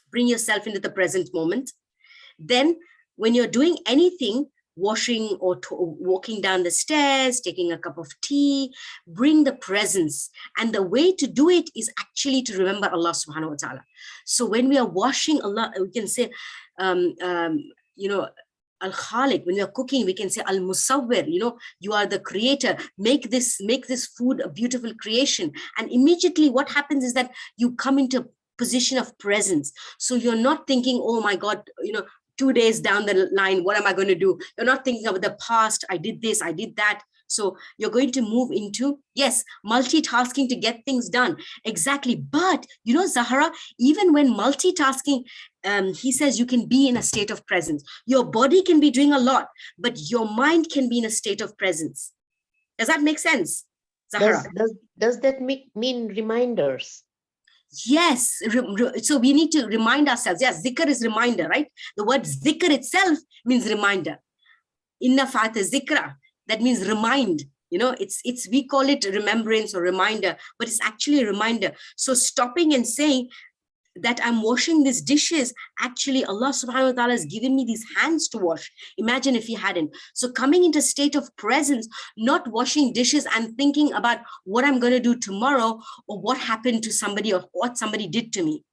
Bring yourself into the present moment. Then when you're doing anything, washing or walking down the stairs, taking a cup of tea, bring the presence. And the way to do it is actually to remember Allah subhanahu wa ta'ala. So when we are washing Allah, we can say, Al-Khaliq. When we are cooking, we can say Al-Musawwir, you are the creator. Make this food a beautiful creation. And immediately what happens is that you come into position of presence. So you're not thinking, oh my God, 2 days down the line, what am I going to do? You're not thinking of the past. I did this, I did that. So you're going to move into, yes, multitasking to get things done. Exactly. But, Zahara, even when multitasking, he says you can be in a state of presence. Your body can be doing a lot, but your mind can be in a state of presence. Does that make sense, Zahara? Does that mean reminders? Yes. So we need to remind ourselves. Yes, zikr is reminder, right? The word zikr itself means reminder. Inna fa'ata zikra. That means remind. We call it remembrance or reminder, but it's actually a reminder. So stopping and saying that I'm washing these dishes, actually Allah subhanahu wa ta'ala has given me these hands to wash. Imagine if he hadn't. So coming into a state of presence, not washing dishes and thinking about what I'm going to do tomorrow or what happened to somebody or what somebody did to me.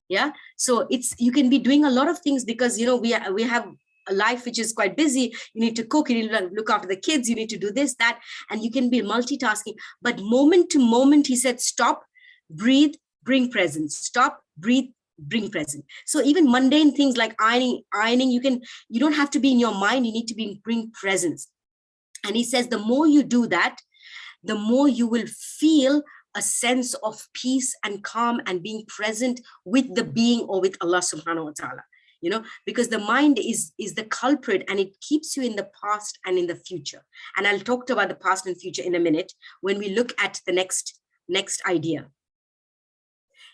Yeah. So you can be doing a lot of things because, we have a life which is quite busy. You need to cook, you need to look after the kids, you need to do this, that, and you can be multitasking. But moment to moment, he said, stop, breathe, bring presence. Stop, breathe, bring presence. So even mundane things like ironing, you don't have to be in your mind, you need to bring presence. And he says, the more you do that, the more you will feel a sense of peace and calm and being present with the being or with Allah subhanahu wa ta'ala. Because the mind is the culprit and it keeps you in the past and in the future. And I'll talk about the past and future in a minute when we look at the next idea.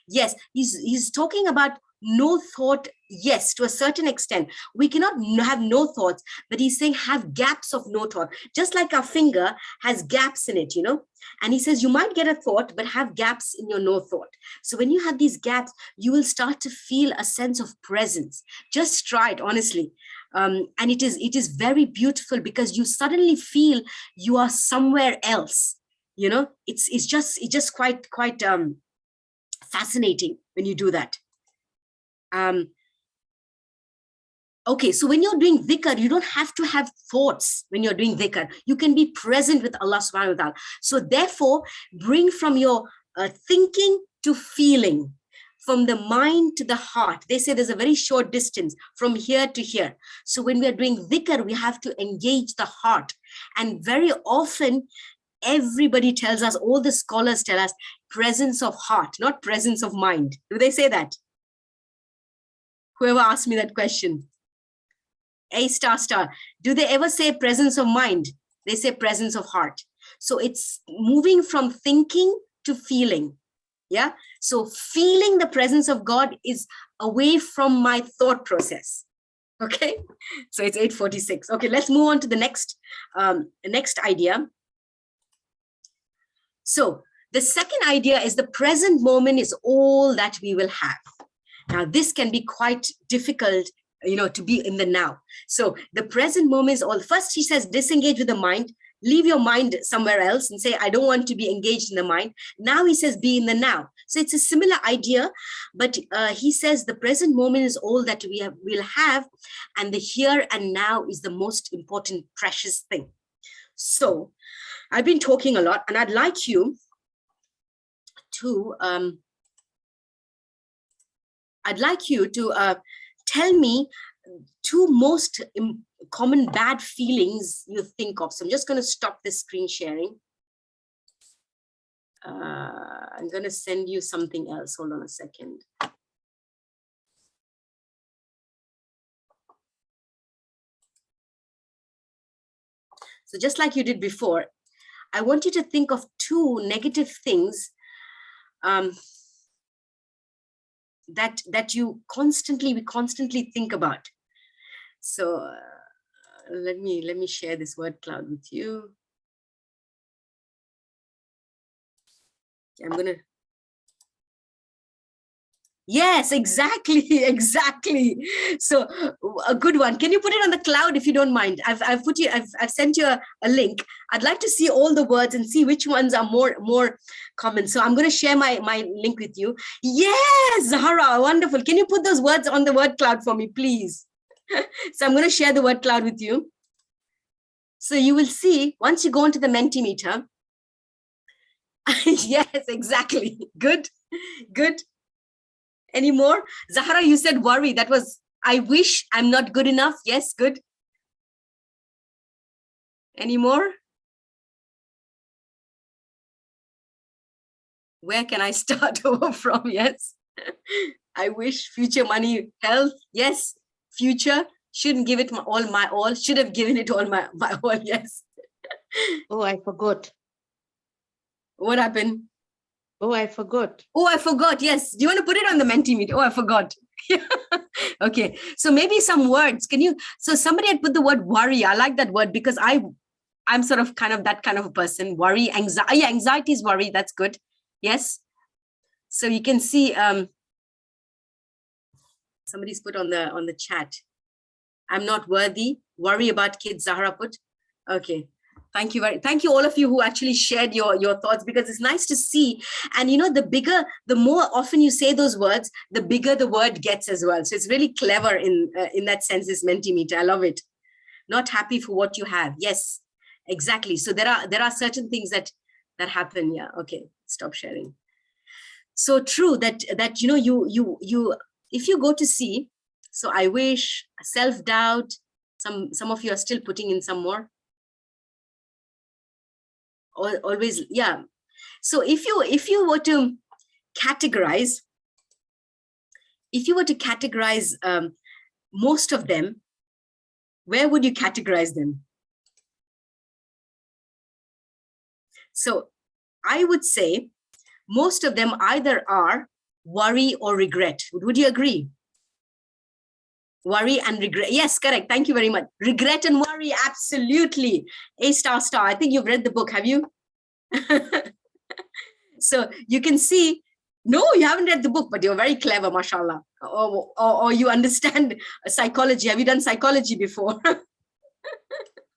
Yes, he's talking about no thought, yes, to a certain extent. We cannot have no thoughts, but he's saying have gaps of no thought, just like our finger has gaps in it, you know. And he says you might get a thought, but have gaps in your no thought. So when you have these gaps, you will start to feel a sense of presence. Just try it, honestly. And it is very beautiful, because you suddenly feel you are somewhere else. You know, it's just quite fascinating when you do that. Okay, so when you're doing dhikr, you don't have to have thoughts when you're doing dhikr. You can be present with Allah subhanahu wa ta'ala. So therefore, bring from your thinking to feeling, from the mind to the heart. They say there's a very short distance from here to here. So when we are doing dhikr, we have to engage the heart. And very often, everybody tells us, all the scholars tell us, presence of heart, not presence of mind. Do they say that? Whoever asked me that question. A star. Do they ever say presence of mind? They say presence of heart. So it's moving from thinking to feeling. Yeah. So feeling the presence of God is away from my thought process. Okay. So it's 8:46. Okay. Let's move on to the next idea. So the second idea is the present moment is all that we will have. Now, this can be quite difficult, you know, to be in the now. So the present moment is all. First, he says, disengage with the mind, leave your mind somewhere else and say, I don't want to be engaged in the mind. Now he says, be in the now. So it's a similar idea, but he says the present moment is all that we'll have, and the here and now is the most important, precious thing. So I've been talking a lot, and I'd like you to tell me two most common bad feelings you think of. So I'm just going to stop this screen sharing. I'm going to send you something else. Hold on a second. So just like you did before, I want you to think of two negative things that we constantly think about. So let me share this word cloud with you. I'm gonna. Yes, exactly. So a good one. Can you put it on the cloud if you don't mind? I've sent you a link. I'd like to see all the words and see which ones are more common. So I'm going to share my link with you. Yes, Zahara, wonderful. Can you put those words on the word cloud for me, please? So I'm going to share the word cloud with you. So you will see once you go into the Mentimeter. Yes, exactly. Good. Any more? Zahara, you said worry. That was, I wish, I'm not good enough. Yes, good. Any more? Where can I start over from? Yes. I wish, future, money, health. Yes. Future, shouldn't give it my all. Should have given it all my all. Yes. Oh, I forgot. What happened? Oh, I forgot. Oh, I forgot. Yes. Do you want to put it on the Mentimeter? Oh, I forgot. Okay. So maybe some words. So somebody had put the word worry. I like that word because I'm sort of that kind of a person. Worry, anxiety. Yeah, anxiety is worry. That's good. Yes. So you can see somebody's put on the chat. I'm not worthy. Worry about kids. Zahra put. Okay. Thank you all of you who actually shared your thoughts, because it's nice to see. And you know, the more often you say those words, the bigger the word gets as well. So it's really clever in that sense, this Mentimeter. I love it. Not happy for what you have. Yes, exactly. So there are certain things that happen. Yeah. Okay. Stop sharing. So true that you know, you if you go to see, so I wish, self-doubt, some of you are still putting in some more. Always, yeah. So if you were to categorize, most of them, where would you categorize them? So I would say most of them either are worry or regret? Would you agree? Worry and regret. Yes, correct. Thank you very much. Regret and worry, absolutely. A star star. I think you've read the book, have you? So you can see, no, you haven't read the book, but you're very clever, mashallah. Or you understand psychology. Have you done psychology before?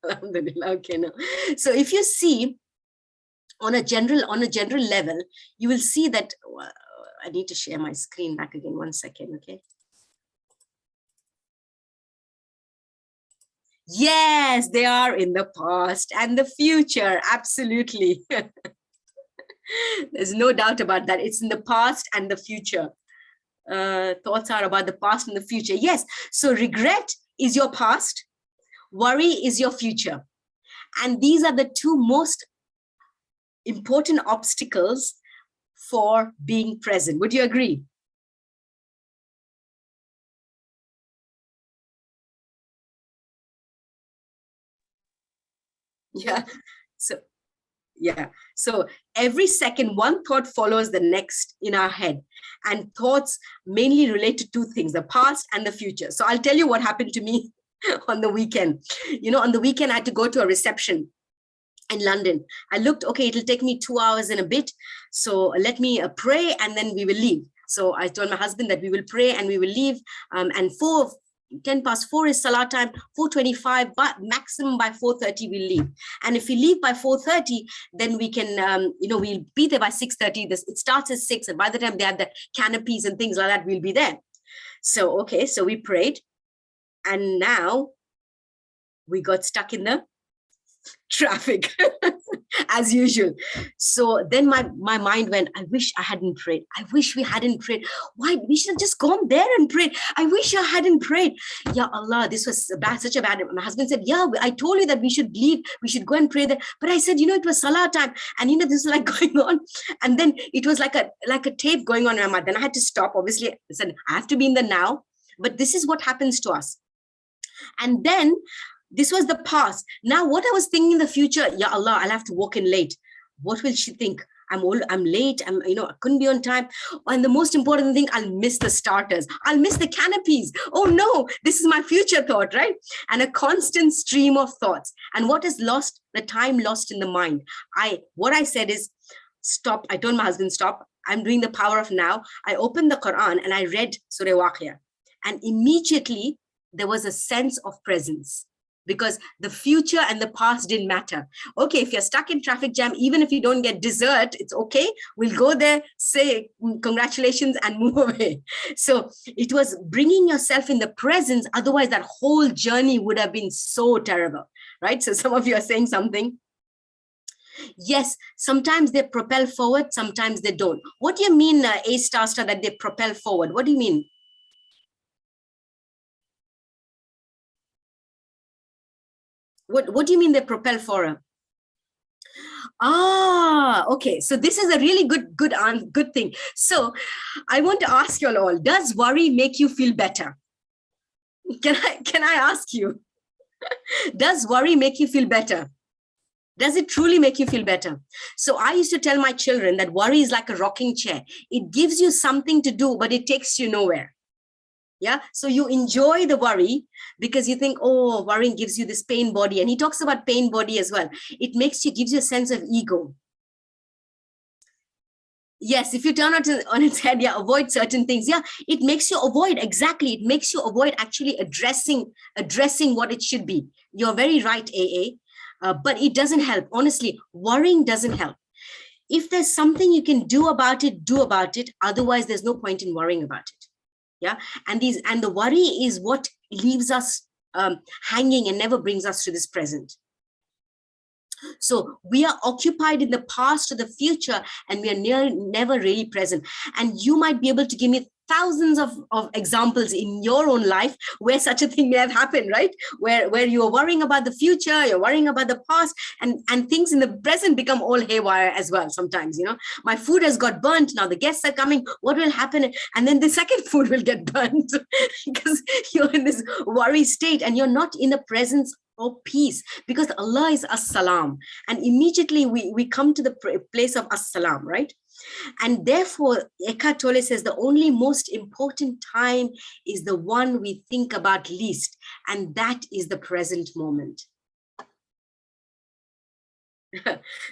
Okay, no. So if you see on a general level, you will see that I need to share my screen back again. 1 second, okay? Yes, they are in the past and the future. Absolutely. There's no doubt about that. It's in the past and the future. Thoughts are about the past and the future. Yes. So regret is your past. Worry is your future. And these are the two most important obstacles for being present. Would you agree? Yeah. So every second, one thought follows the next in our head, and thoughts mainly relate to two things, the past and the future. So I'll tell you what happened to me on the weekend. On the weekend, I had to go to a reception in London. I looked, okay, it'll take me 2 hours and a bit. So let me pray and then we will leave. So I told my husband that we will pray and we will leave. And 10 past 4 is Salah time, 4:25, but maximum by 4:30 we'll leave. And if we leave by 4:30, then we can, we'll be there by 6:30. It starts at 6, and by the time they have the canopies and things like that, we'll be there. So, okay, so we prayed, and now we got stuck in the traffic as usual. So then my mind went, I wish I hadn't prayed. I wish we hadn't prayed. Why? We should have just gone there and prayed. I wish I hadn't prayed. Ya Allah, this was such a bad. My husband said, yeah, I told you that we should leave. We should go and pray there. But I said, it was Salah time. And this is like going on. And then it was like a tape going on in my mind. Then I had to stop. Obviously, I said, I have to be in the now. But this is what happens to us. And then this was the past. Now, what I was thinking in the future, Ya Allah, I'll have to walk in late. What will she think? I'm late. I couldn't be on time. And the most important thing, I'll miss the starters. I'll miss the canopies. Oh no, this is my future thought, right? And a constant stream of thoughts. And what is lost? The time lost in the mind. What I said is, stop. I told my husband, stop. I'm doing the power of now. I opened the Quran and I read Surah Waqia. And immediately there was a sense of presence. Because the future and the past didn't matter. Okay, if you're stuck in traffic jam, even if you don't get dessert, it's okay. We'll go there, say congratulations and move away. So it was bringing yourself in the presence. Otherwise, that whole journey would have been so terrible, right? So some of you are saying something. Yes, sometimes they propel forward, sometimes they don't. What do you mean, A star that they propel forward? What do you mean? What do you mean they propel forward? Okay. So this is a really good thing. So I want to ask you all, does worry make you feel better? Can I ask you? Does worry make you feel better? Does it truly make you feel better? So I used to tell my children that worry is like a rocking chair. It gives you something to do, but it takes you nowhere. Yeah. So you enjoy the worry because you think, oh, worrying gives you this pain body. And he talks about pain body as well. It gives you a sense of ego. Yes. If you turn it on its head, yeah, avoid certain things. Yeah. It makes you avoid. Exactly. It makes you avoid actually addressing what it should be. You're very right, AA. But it doesn't help. Honestly, worrying doesn't help. If there's something you can do about it, do about it. Otherwise, there's no point in worrying about it. Yeah, and the worry is what leaves us hanging and never brings us to this present. So we are occupied in the past or the future, and we are never really present. And you might be able to give me thousands of examples in your own life where such a thing may have happened, right? Where you are worrying about the future, you're worrying about the past, and things in the present become all haywire as well. Sometimes, my food has got burnt. Now the guests are coming. What will happen? And then the second food will get burnt because you're in this worry state and you're not in the presence of peace, because Allah is as-salam. And immediately we come to the place of as-salam, right? And therefore, Eckhart Tolle says the only most important time is the one we think about least, and that is the present moment.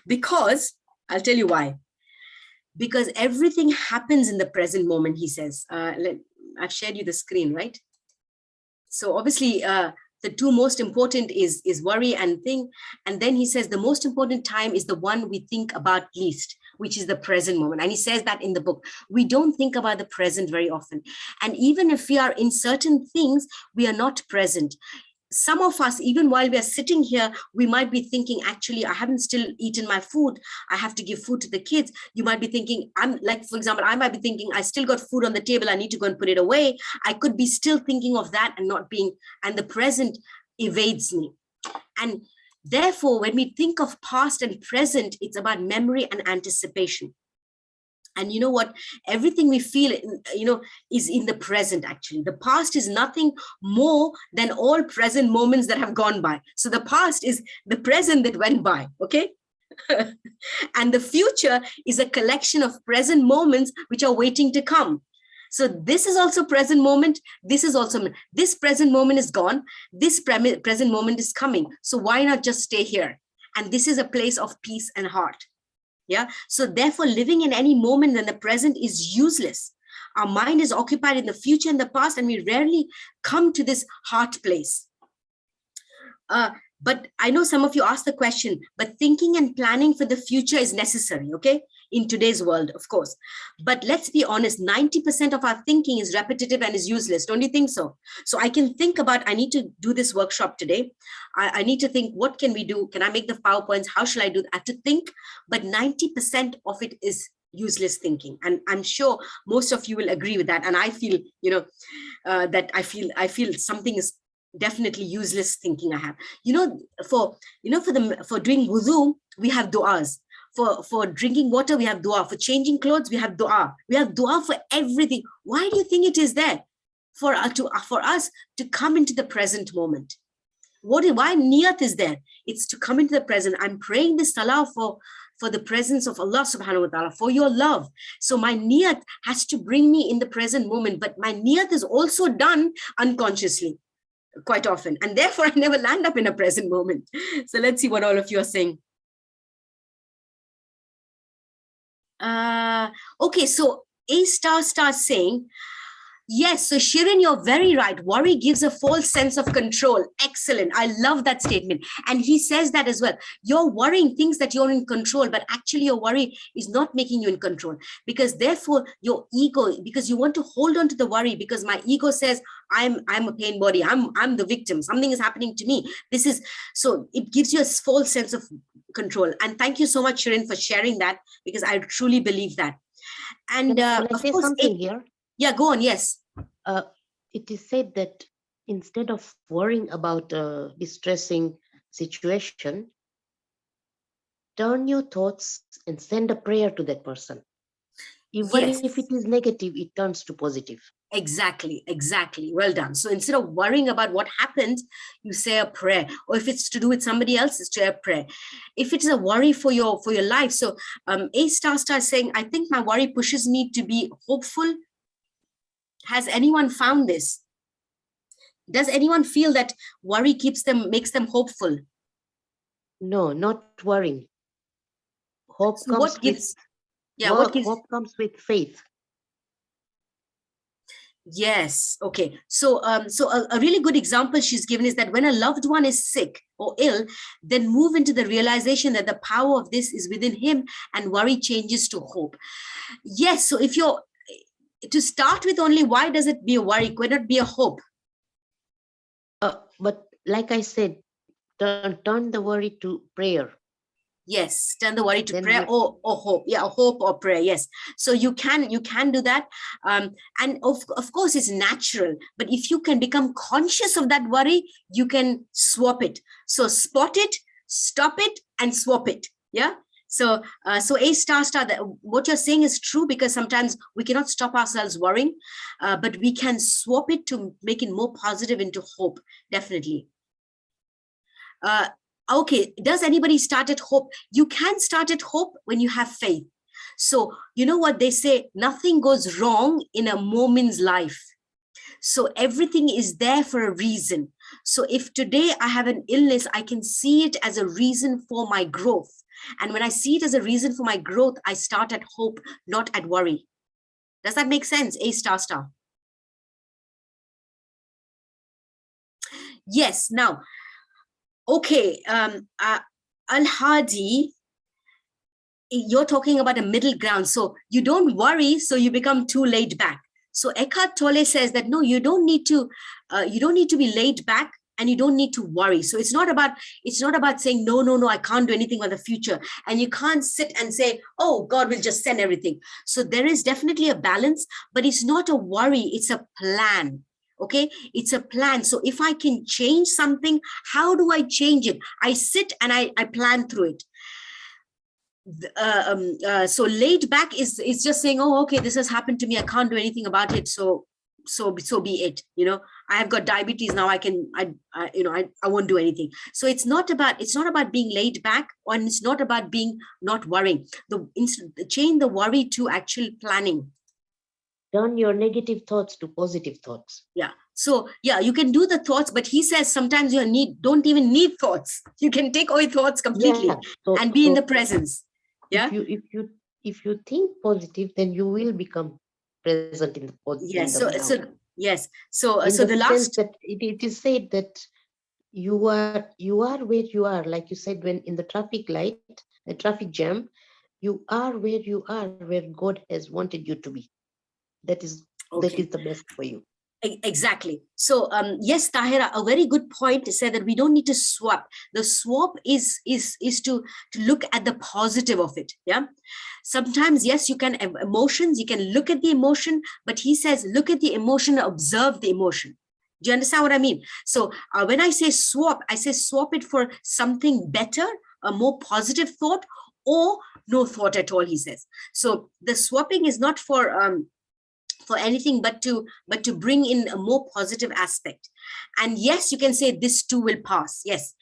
Because, I'll tell you why. Because everything happens in the present moment, he says. I've shared you the screen, right? So obviously, the two most important is worry and thing. And then he says the most important time is the one we think about least, which is the present moment. And he says that in the book. We don't think about the present very often. And even if we are in certain things, we are not present. Some of us, even while we are sitting here, we might be thinking, actually, I haven't still eaten my food. I have to give food to the kids. You might be thinking, I'm like, for example, I might be thinking, I still got food on the table. I need to go and put it away. I could be still thinking of that and not being, and the present evades me. And therefore, when we think of past and present, it's about memory and anticipation. And you know what? Everything we feel, is in the present, actually. The past is nothing more than all present moments that have gone by. So the past is the present that went by, okay? And the future is a collection of present moments which are waiting to come. So this is also present moment. This is also, this present moment is gone. This present moment is coming. So why not just stay here? And this is a place of peace and heart. Yeah. So therefore, living in any moment in the present is useless. Our mind is occupied in the future and the past, and we rarely come to this heart place. But I know some of you asked the question, but thinking and planning for the future is necessary, okay? In today's world, of course. But let's be honest, 90% of our thinking is repetitive and is useless. Don't you think so? So I can think about, I need to do this workshop today. I need to think, what can we do? Can I make the PowerPoints? How shall I do that? I have to think, but 90% of it is useless thinking. And I'm sure most of you will agree with that. And I feel, that I feel something is definitely useless thinking I have. For doing wudu, we have du'as. For drinking water, we have dua. For changing clothes, we have dua. We have dua for everything. Why do you think it is there? For us to come into the present moment. Why niyat is there? It's to come into the present. I'm praying this salah for the presence of Allah subhanahu wa ta'ala, for your love. So my niyat has to bring me in the present moment, but my niyat is also done unconsciously quite often. And therefore, I never land up in a present moment. So let's see what all of you are saying. Okay, so A star saying, yes, so Shirin, you're very right. Worry gives a false sense of control. Excellent. I love that statement. And he says that as well. You're worrying things that you're in control, but actually your worry is not making you in control, because therefore your ego, because you want to hold on to the worry, because my ego says, I'm a pain body. I'm the victim. Something is happening to me. So it gives you a false sense of control. And thank you so much, Shirin, for sharing that, because I truly believe that. And Can I of say course, something here? Yeah, go on. Yes. It is said that instead of worrying about a distressing situation, turn your thoughts and send a prayer to that person. Even Yes. if it is negative, it turns to positive. Exactly. Well done. So instead of worrying about what happened, you say a prayer. Or if it's to do with somebody else, it's to a prayer. If it's a worry for your life. So A star is saying, I think my worry pushes me to be hopeful. Has anyone found this? Does anyone feel that worry makes them hopeful? No, not worrying. Hope So comes hope comes with faith. Yes. Okay. So, a really good example she's given is that when a loved one is sick or ill, then move into the realization that the power of this is within him, and worry changes to hope. Yes. So if you're to start with only, why does it be a worry? Could it be a hope? But like I said, turn the worry to prayer. Yes, turn the worry to prayer or hope. Yeah, hope or prayer. Yes. So you can do that. And of course, it's natural. But if you can become conscious of that worry, you can swap it. So spot it, stop it, and swap it. Yeah. So A star, what you're saying is true, because sometimes we cannot stop ourselves worrying, but we can swap it to make it more positive into hope. Definitely. Okay, does anybody start at hope? You can start at hope when you have faith. So you know what they say, nothing goes wrong in a moment's life. So everything is there for a reason. So if today I have an illness, I can see it as a reason for my growth. And when I see it as a reason for my growth, I start at hope, not at worry. Does that make sense? A star star. Yes. Now, okay. Al-Hadi, you're talking about a middle ground. So you don't worry, so you become too laid back. So Eckhart Tolle says that no, you don't need to be laid back, and you don't need to worry. So it's not about saying no, I can't do anything about the future, and you can't sit and say, oh, God will just send everything. So there is definitely a balance, but it's not a worry, it's a plan. Okay, it's a plan. So if I can change something, how do I change it? I sit and I plan through it. So laid back is just saying, oh, okay, this has happened to me, I can't do anything about it, so be it. I have got diabetes now, I won't do anything. So it's not about being laid back, and it's not about being not worrying. Change the worry to actual planning. Turn your negative thoughts to positive thoughts. Yeah. So yeah, you can do the thoughts, but he says sometimes don't even need thoughts. You can take away thoughts completely, and be in the presence. Yeah. If you think positive, then you will become present in the positive. Yes. So the last that it is said that you are where you are, like you said, when in the traffic light, the traffic jam, you are where you are, where God has wanted you to be. That is the best for you. Exactly. So yes, Tahira, a very good point said that we don't need to swap. The swap is to look at the positive of it. Yeah. Sometimes, yes, you can have emotions, you can look at the emotion, but he says, look at the emotion, observe the emotion. Do you understand what I mean? So when I say swap it for something better, a more positive thought, or no thought at all, he says. So the swapping is not for anything but to bring in a more positive aspect. And yes, you can say this too will pass. Yes.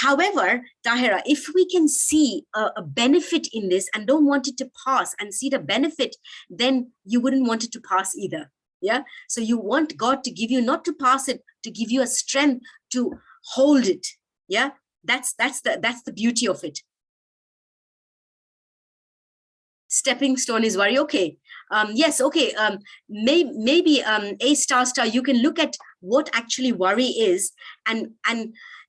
However, Tahira, if we can see a benefit in this and don't want it to pass and see the benefit, then you wouldn't want it to pass either. Yeah. So you want God to give you, not to pass it, to give you a strength to hold it. Yeah. That's the beauty of it. Stepping stone is worry. Okay. Yes. Okay. Maybe A star, you can look at what actually worry is and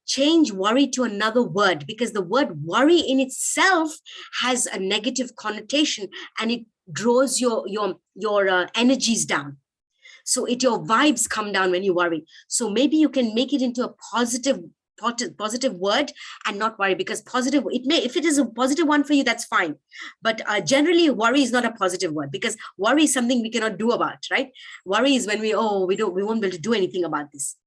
change worry to another word, because the word worry in itself has a negative connotation and it draws your energies down. So your vibes come down when you worry. So maybe you can make it into a positive word and not worry, because positive, if it is a positive one for you, that's fine. But generally worry is not a positive word, because worry is something we cannot do about, right? Worry is when we won't be able to do anything about this.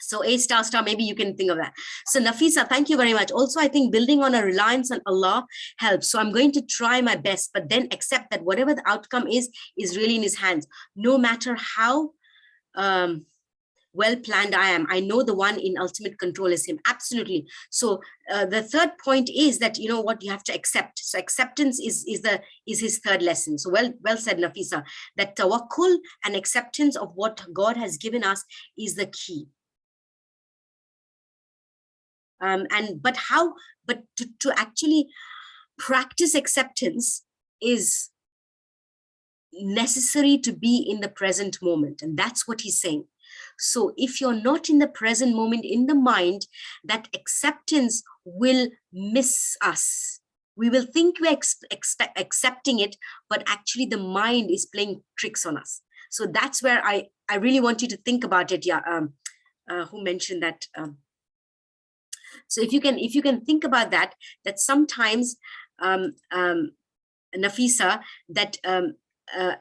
So A star, maybe you can think of that. So Nafisa, thank you very much. Also, I think building on a reliance on Allah helps. So I'm going to try my best, but then accept that whatever the outcome is really in his hands. No matter how well planned I am, I know the one in ultimate control is him. Absolutely. So the third point is that, you know what, you have to accept. So acceptance is his third lesson. So well said, Nafisa, that tawakkul and acceptance of what God has given us is the key. But to actually practice acceptance is necessary to be in the present moment. And that's what he's saying. So if you're not in the present moment in the mind, that acceptance will miss us. We will think we're accepting it, but actually the mind is playing tricks on us. So that's where I really want you to think about it. Yeah. Who mentioned that? So if you can think about that sometimes, Nafisa, that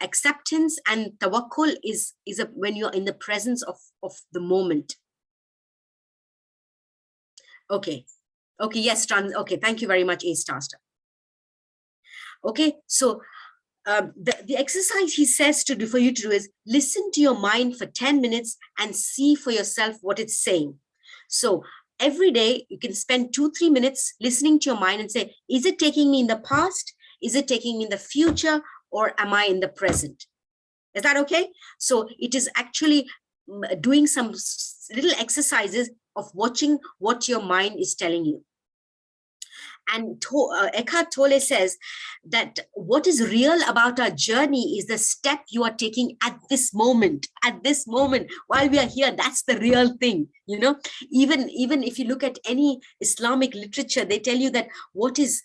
acceptance and tawakkul is when you're in the presence of the moment. Okay. Yes, okay, thank you very much, A star. Okay, so the exercise he says for you to do is listen to your mind for 10 minutes and see for yourself what it's saying. So every day you can spend 2-3 minutes listening to your mind and say, is it taking me in the past? Is it taking me in the future, or am I in the present? Is that okay? So it is actually doing some little exercises of watching what your mind is telling you. And Eckhart Tolle says that what is real about our journey is the step you are taking at this moment while we are here. That's the real thing. Even if you look at any Islamic literature, they tell you that what is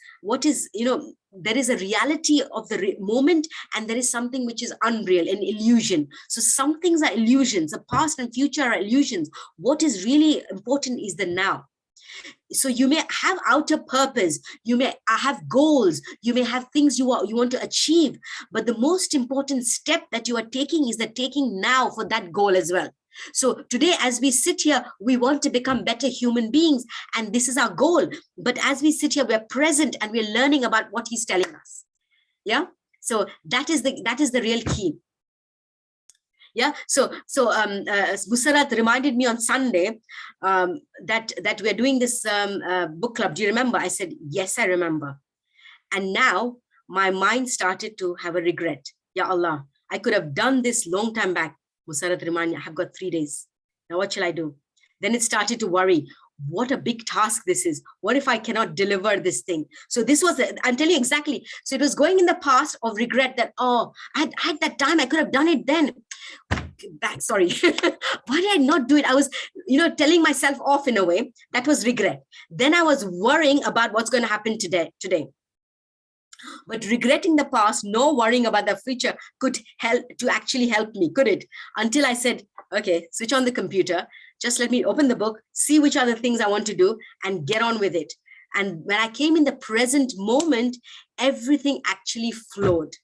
there is a reality of the moment, and there is something which is unreal, an illusion. So some things are illusions. The past and future are illusions. What is really important is the now. So you may have outer purpose, you may have goals, you may have things you want to achieve, but the most important step that you are taking is the taking now for that goal as well. So today, as we sit here, we want to become better human beings, and this is our goal. But as we sit here, we're present and we're learning about what he's telling us. Yeah. So that is the real key. Yeah. So Busarat reminded me on Sunday that we're doing this book club. Do you remember? I said, yes, I remember. And now my mind started to have a regret. Ya Allah, I could have done this long time back. Busarat reminded me, I have got 3 days. Now what shall I do? Then it started to worry. What a big task this is. What if I cannot deliver this thing? So this was, I'm telling you exactly. So it was going in the past of regret that, oh, I had that time, I could have done it then. Sorry. Why did I not do it? I was, telling myself off in a way. That was regret. Then I was worrying about what's going to happen today. But regretting the past, no worrying about the future could actually help me, could it? Until I said, okay, switch on the computer. Just let me open the book, see which are the things I want to do, and get on with it. And when I came in the present moment, everything actually flowed.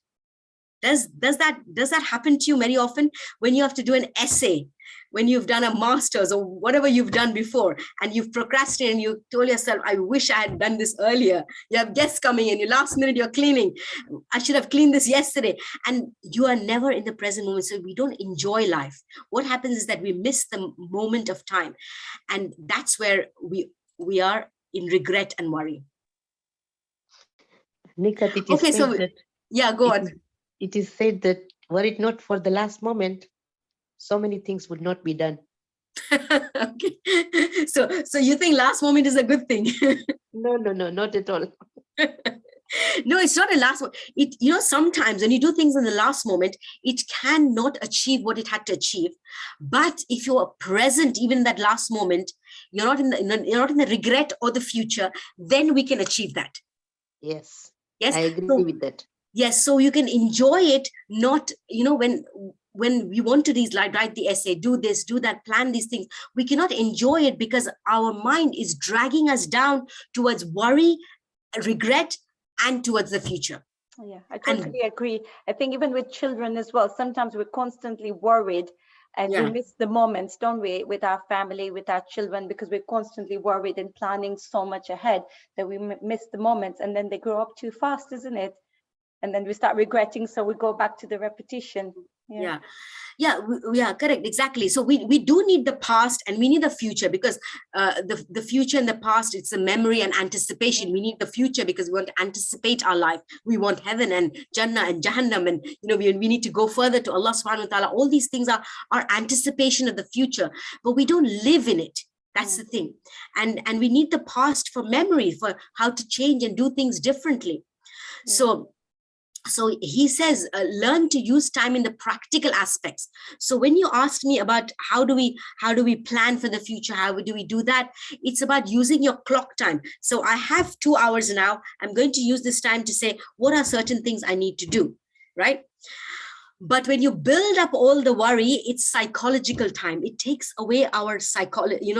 Does that happen to you very often when you have to do an essay, when you've done a master's or whatever you've done before, and you've procrastinated and you told yourself, I wish I had done this earlier. You have guests coming in, your last minute you're cleaning. I should have cleaned this yesterday. And you are never in the present moment. So we don't enjoy life. What happens is that we miss the moment of time. And that's where we are in regret and worry. Nikat, it is okay, said so that yeah, go on. It is said that were it not for the last moment, so many things would not be done. Okay. So you think last moment is a good thing? No, not at all. No, it's not a last one. Sometimes when you do things in the last moment, it cannot achieve what it had to achieve. But if you are present, even in that last moment, you're not in the regret or the future, then we can achieve that. Yes. Yes. I agree with that. Yes. So you can enjoy it, not, when we want to write the essay, do this, do that, plan these things, we cannot enjoy it because our mind is dragging us down towards worry, regret, and towards the future. Yeah, I totally agree. I think even with children as well, sometimes we're constantly worried and we miss the moments, don't we, with our family, with our children, because we're constantly worried and planning so much ahead that we miss the moments, and then they grow up too fast, isn't it? And then we start regretting, so we go back to the repetition. Yeah, correct, exactly. So we do need the past and we need the future, because the future and the past, it's a memory and anticipation. We need the future because we want to anticipate our life. We want heaven and Jannah and Jahannam, and we need to go further to Allah subhanahu wa ta'ala. All these things are anticipation of the future, but we don't live in it. That's the thing. And we need the past for memory, for how to change and do things differently. So he says, learn to use time in the practical aspects. So when you asked me about how do we plan for the future, how do we do that? It's about using your clock time. So I have 2 hours now. I'm going to use this time to say, what are certain things I need to do, right? But when you build up all the worry, it's psychological time. It takes away our psychology,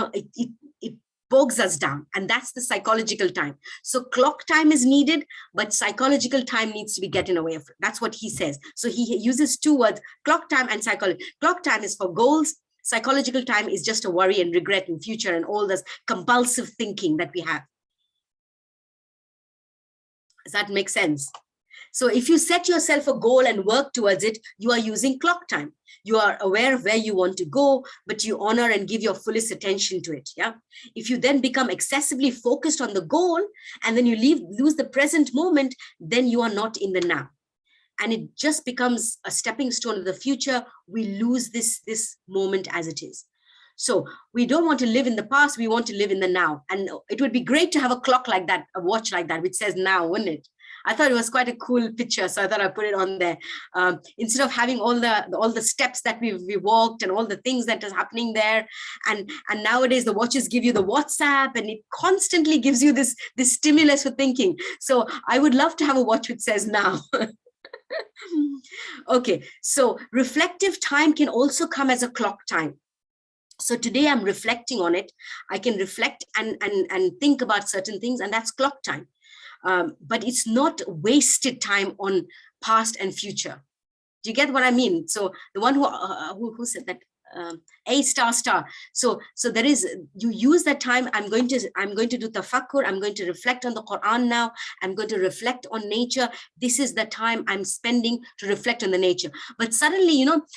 it bogs us down, and that's the psychological time. So clock time is needed, but psychological time needs to be getting away from. That's what he says. So he uses 2 words, clock time and psychology. Clock time is for goals. Psychological time is just a worry and regret in future and all this compulsive thinking that we have. Does that make sense? So if you set yourself a goal and work towards it, you are using clock time. You are aware of where you want to go, but you honor and give your fullest attention to it. Yeah. If you then become excessively focused on the goal and then you lose the present moment, then you are not in the now. And it just becomes a stepping stone of the future. We lose this moment as it is. So we don't want to live in the past. We want to live in the now. And it would be great to have a clock like that, a watch like that, which says now, wouldn't it? I thought it was quite a cool picture, so I thought I'd put it on there. Instead of having all the steps that we walked and all the things that is happening there, and nowadays the watches give you the WhatsApp, and it constantly gives you this stimulus for thinking. So I would love to have a watch which says now. Okay, so reflective time can also come as a clock time. So today I'm reflecting on it. I can reflect and think about certain things, and that's clock time. But it's not wasted time on past and future. Do you get what I mean? So the one who said that, A star. So there is, you use that time. I'm going to do tafakkur. I'm going to reflect on the Quran now. I'm going to reflect on nature. This is the time I'm spending to reflect on the nature. But suddenly,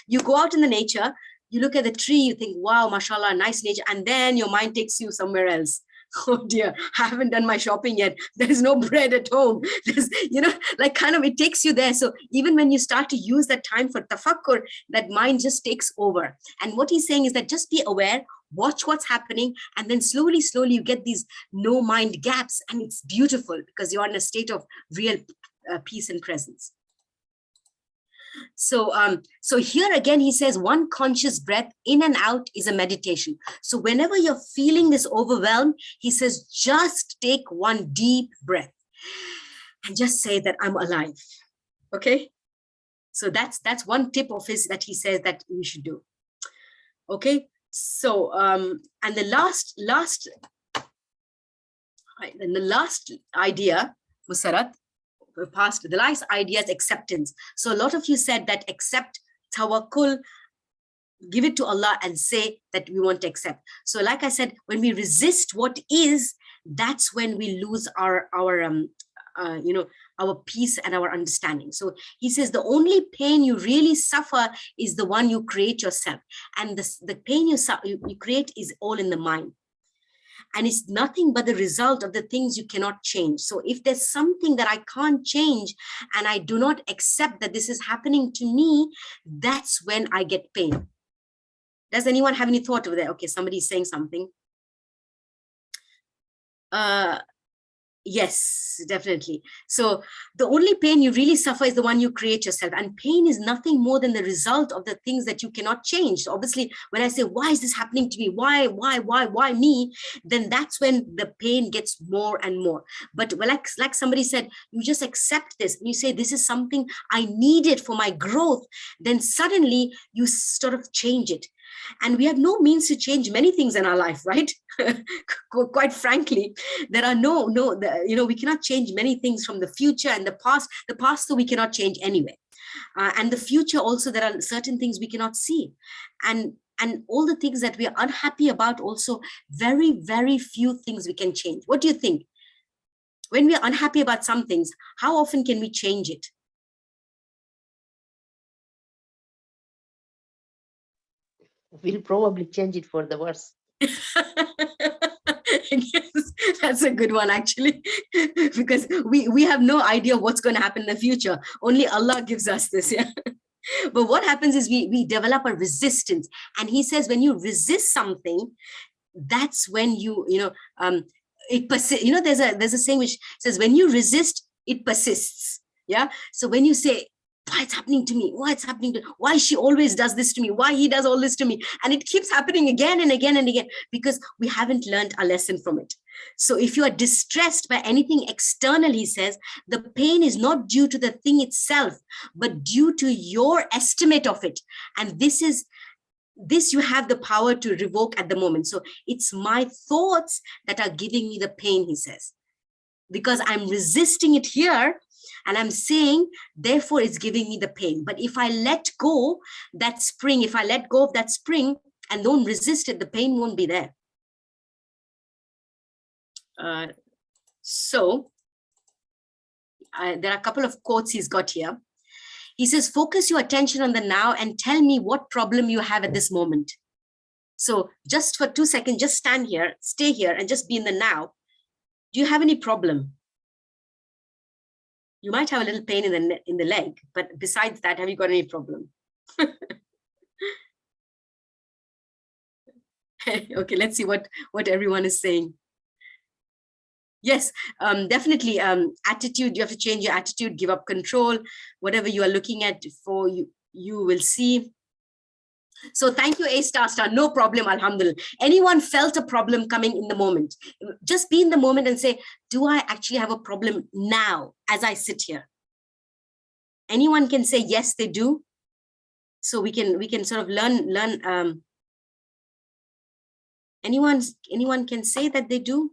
you go out in the nature, you look at the tree, you think, wow, mashallah, nice nature. And then your mind takes you somewhere else. Oh dear, I haven't done my shopping yet. There is no bread at home. There's, like kind of, it takes you there. So even when you start to use that time for tafakkur, that mind just takes over. And what he's saying is that just be aware, watch what's happening, and then slowly you get these no mind gaps. And it's beautiful because you're in a state of real peace and presence. So here again, he says one conscious breath in and out is a meditation. So whenever you're feeling this overwhelm, he says, just take one deep breath and just say that I'm alive. Okay. So that's one tip of his that he says that we should do. Okay. So, and the last idea, Musarat, the last idea is acceptance. So a lot of you said that accept, tawakkul, give it to Allah and say that we want to accept. So like I said, when we resist what is, that's when we lose our peace and our understanding. So he says the only pain you really suffer is the one you create yourself. And the pain you create is all in the mind. And it's nothing but the result of the things you cannot change. So if there's something that I can't change and I do not accept that this is happening to me, that's when I get pain. Does anyone have any thought over there? Okay, somebody's saying something. Yes, definitely. So the only pain you really suffer is the one you create yourself. And pain is nothing more than the result of the things that you cannot change. So obviously, when I say, why is this happening to me? Why me? Then that's when the pain gets more and more. But like somebody said, you just accept this. And you say, this is something I needed for my growth. Then suddenly you sort of change it. And we have no means to change many things in our life, right? Quite frankly, there are we cannot change many things from the future and the past. The past, though, we cannot change anyway. And the future also, there are certain things we cannot see. And all the things that we are unhappy about also, very, very few things we can change. What do you think? When we are unhappy about some things, how often can we change it? We'll probably change it for the worse. Yes, that's a good one, actually, because we have no idea what's going to happen in the future. Only Allah gives us this. Yeah. But what happens is we develop a resistance. And he says, when you resist something, that's when it persists. There's a saying which says, when you resist, it persists. Yeah. So when you say, why it's happening to me? Why it's happening to? Why she always does this to me? Why he does all this to me? And it keeps happening again and again and again because we haven't learned a lesson from it. So if you are distressed by anything external, he says, the pain is not due to the thing itself, but due to your estimate of it. And this you have the power to revoke at the moment. So it's my thoughts that are giving me the pain, he says, because I'm resisting it here. And I'm saying, therefore, it's giving me the pain. But if I let go that spring, if I let go of that spring and don't resist it, the pain won't be there. So there are a couple of quotes he's got here. He says, focus your attention on the now and tell me what problem you have at this moment. So just for 2 seconds, just stand here, stay here, and just be in the now. Do you have any problem? You might have a little pain in the leg, but besides that, have you got any problem? Okay, let's see what everyone is saying. Yes, definitely. Attitude, you have to change your attitude, give up control. Whatever you are looking at for you will see. So thank you, A star. No problem, alhamdulillah. Anyone felt a problem coming in the moment? Just be in the moment and say, do I actually have a problem now as I sit here? Anyone can say, yes, they do. So we can sort of learn. Anyone can say that they do.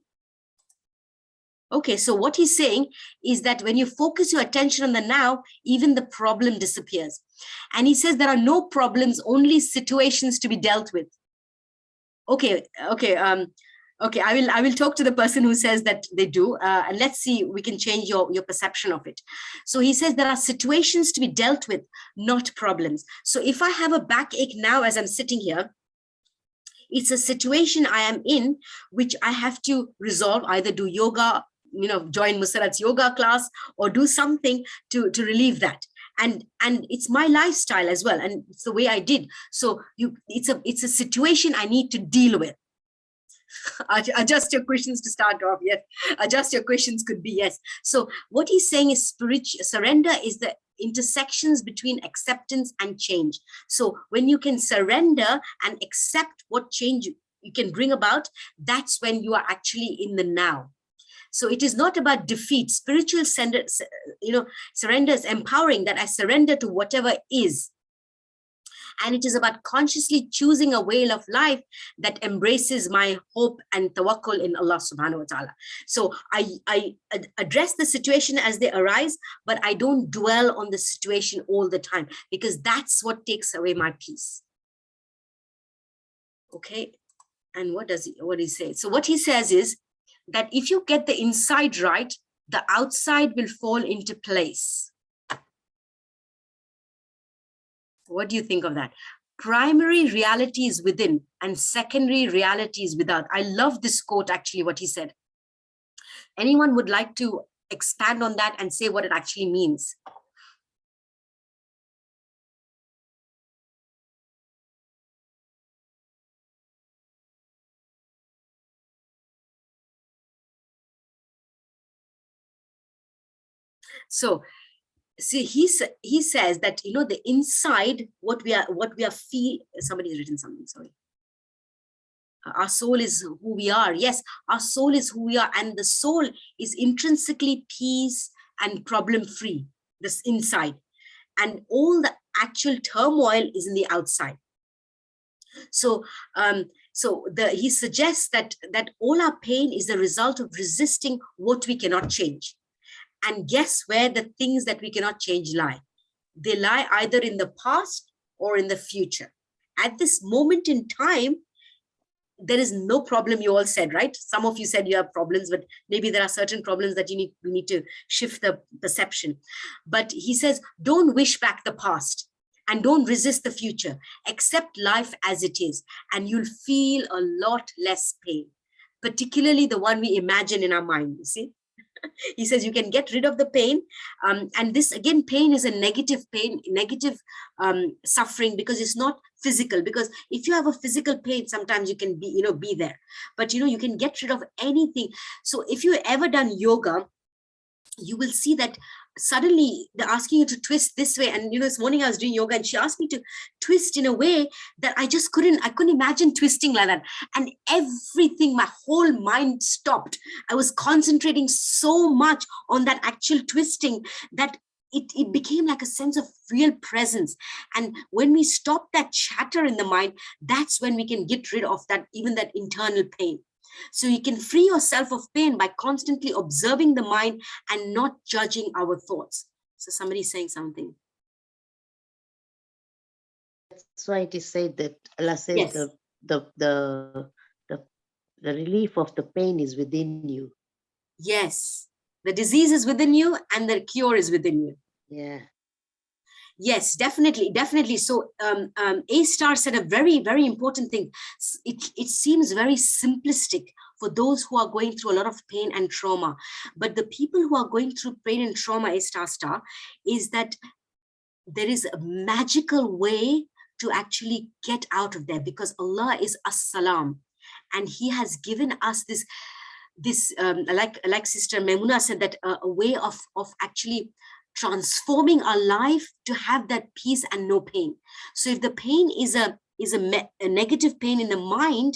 Okay, so what he's saying is that when you focus your attention on the now, even the problem disappears. And he says there are no problems, only situations to be dealt with. Okay. I will talk to the person who says that they do, and let's see, we can change your perception of it. So he says there are situations to be dealt with, not problems. So if I have a backache now as I'm sitting here, it's a situation I am in, which I have to resolve, either do yoga, join Musarat's yoga class, or do something to relieve that. And it's my lifestyle as well. And it's the way I did. So it's a situation I need to deal with. Adjust your questions to start off. Yes. Adjust your questions could be yes. So what he's saying is surrender is the intersections between acceptance and change. So when you can surrender and accept what change you can bring about, that's when you are actually in the now. So it is not about defeat. Spiritual surrender is empowering, that I surrender to whatever is. And it is about consciously choosing a way of life that embraces my hope and tawakkul in Allah subhanahu wa ta'ala. So I address the situation as they arise, but I don't dwell on the situation all the time, because that's what takes away my peace. Okay. And what he say? So what he says is that if you get the inside right, the outside will fall into place. What do you think of that? Primary reality is within and secondary reality is without. I love this quote, actually, what he said. Anyone would like to expand on that and say what it actually means? So, see, he says that, the inside, what we are feel. Somebody has written something, sorry. Our soul is who we are. Yes, our soul is who we are, and the soul is intrinsically peace and problem-free, this inside, and all the actual turmoil is in the outside. So he suggests that all our pain is the result of resisting what we cannot change. And guess where the things that we cannot change lie? They lie either in the past or in the future. At this moment in time, there is no problem. You all said, right? Some of you said you have problems, but maybe there are certain problems that we need to shift the perception. But he says, don't wish back the past and don't resist the future. Accept life as it is, and you'll feel a lot less pain, particularly the one we imagine in our mind, you see? He says you can get rid of the pain. And this, again, pain is a negative pain, negative suffering, because it's not physical. Because if you have a physical pain, sometimes you can be there. But, you can get rid of anything. So if you ever done yoga, you will see that suddenly they're asking you to twist this way. And, this morning I was doing yoga and she asked me to twist in a way that I couldn't imagine twisting like that. And everything, my whole mind stopped. I was concentrating so much on that actual twisting that it became like a sense of real presence. And when we stop that chatter in the mind, that's when we can get rid of that, even that internal pain. So you can free yourself of pain by constantly observing the mind and not judging our thoughts. So somebody's saying something. That's why it is said that Allah says Yes. the relief of the pain is within you. Yes. The disease is within you and the cure is within you. Yeah. Yes, definitely, definitely. So A star said a very, very important thing. It seems very simplistic for those who are going through a lot of pain and trauma. But the people who are going through pain and trauma, A star, is that there is a magical way to actually get out of there, because Allah is as-salam, and He has given us this like Sister Memuna said, that a way of actually transforming our life to have that peace and no pain. So if the pain is a negative pain in the mind,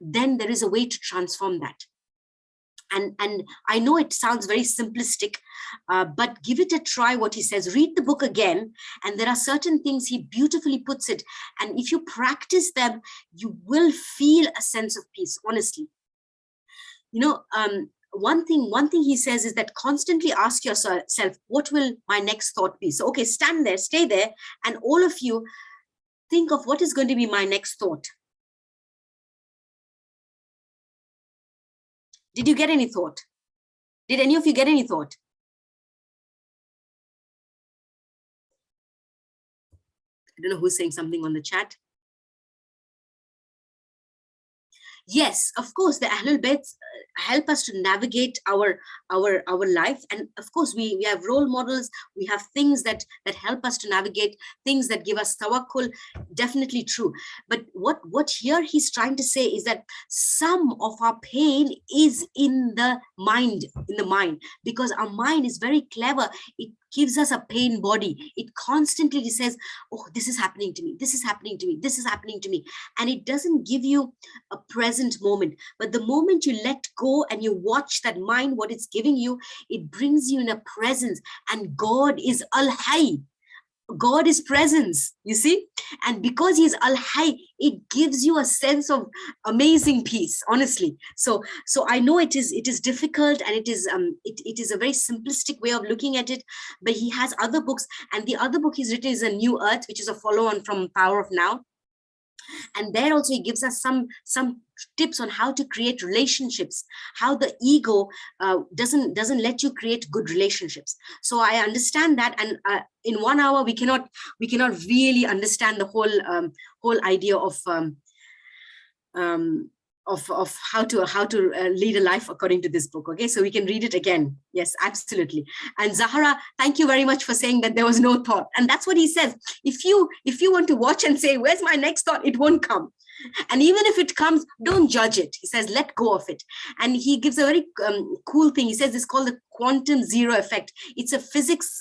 then there is a way to transform that. And I know it sounds very simplistic, but give it a try. What he says, read the book again, and there are certain things he beautifully puts it. And if you practice them, you will feel a sense of peace, honestly. You know, one thing he says is that constantly ask yourself, what will my next thought be? So, okay, stand there, stay there, and all of you think of what is going to be my next thought. Did you get any thought? Did any of you get any thought? I don't know who's saying something on the chat. Yes, of course, the Ahlul Bayt help us to navigate our life, and of course we have role models, we have things that help us to navigate, things that give us tawakkul. Definitely true. But what here he's trying to say is that some of our pain is in the mind, because our mind is very clever. It gives us a pain body. It constantly says, oh, this is happening to me, this is happening to me, this is happening to me, and it doesn't give you a present moment. But the moment you let go and you watch that mind, what it's giving you, it brings you in a presence. And God is Al-Hayy. God is presence, you see, and because He is Al-Hayy, it gives you a sense of amazing peace, honestly. So I know it is difficult, and it is a very simplistic way of looking at it, but he has other books, and the other book he's written is A New Earth, which is a follow-on from Power of Now. And there also he gives us some tips on how to create relationships, how the ego doesn't let you create good relationships. So I understand that, and in 1 hour we cannot really understand the whole idea of how to lead a life according to this book. Okay, so we can read it again. Yes, absolutely. And Zahara, thank you very much for saying that there was no thought. And that's what he says. If you want to watch and say, where's my next thought, it won't come. And even if it comes, don't judge it. He says, let go of it. And he gives a very cool thing. He says it's called the quantum zero effect. It's a physics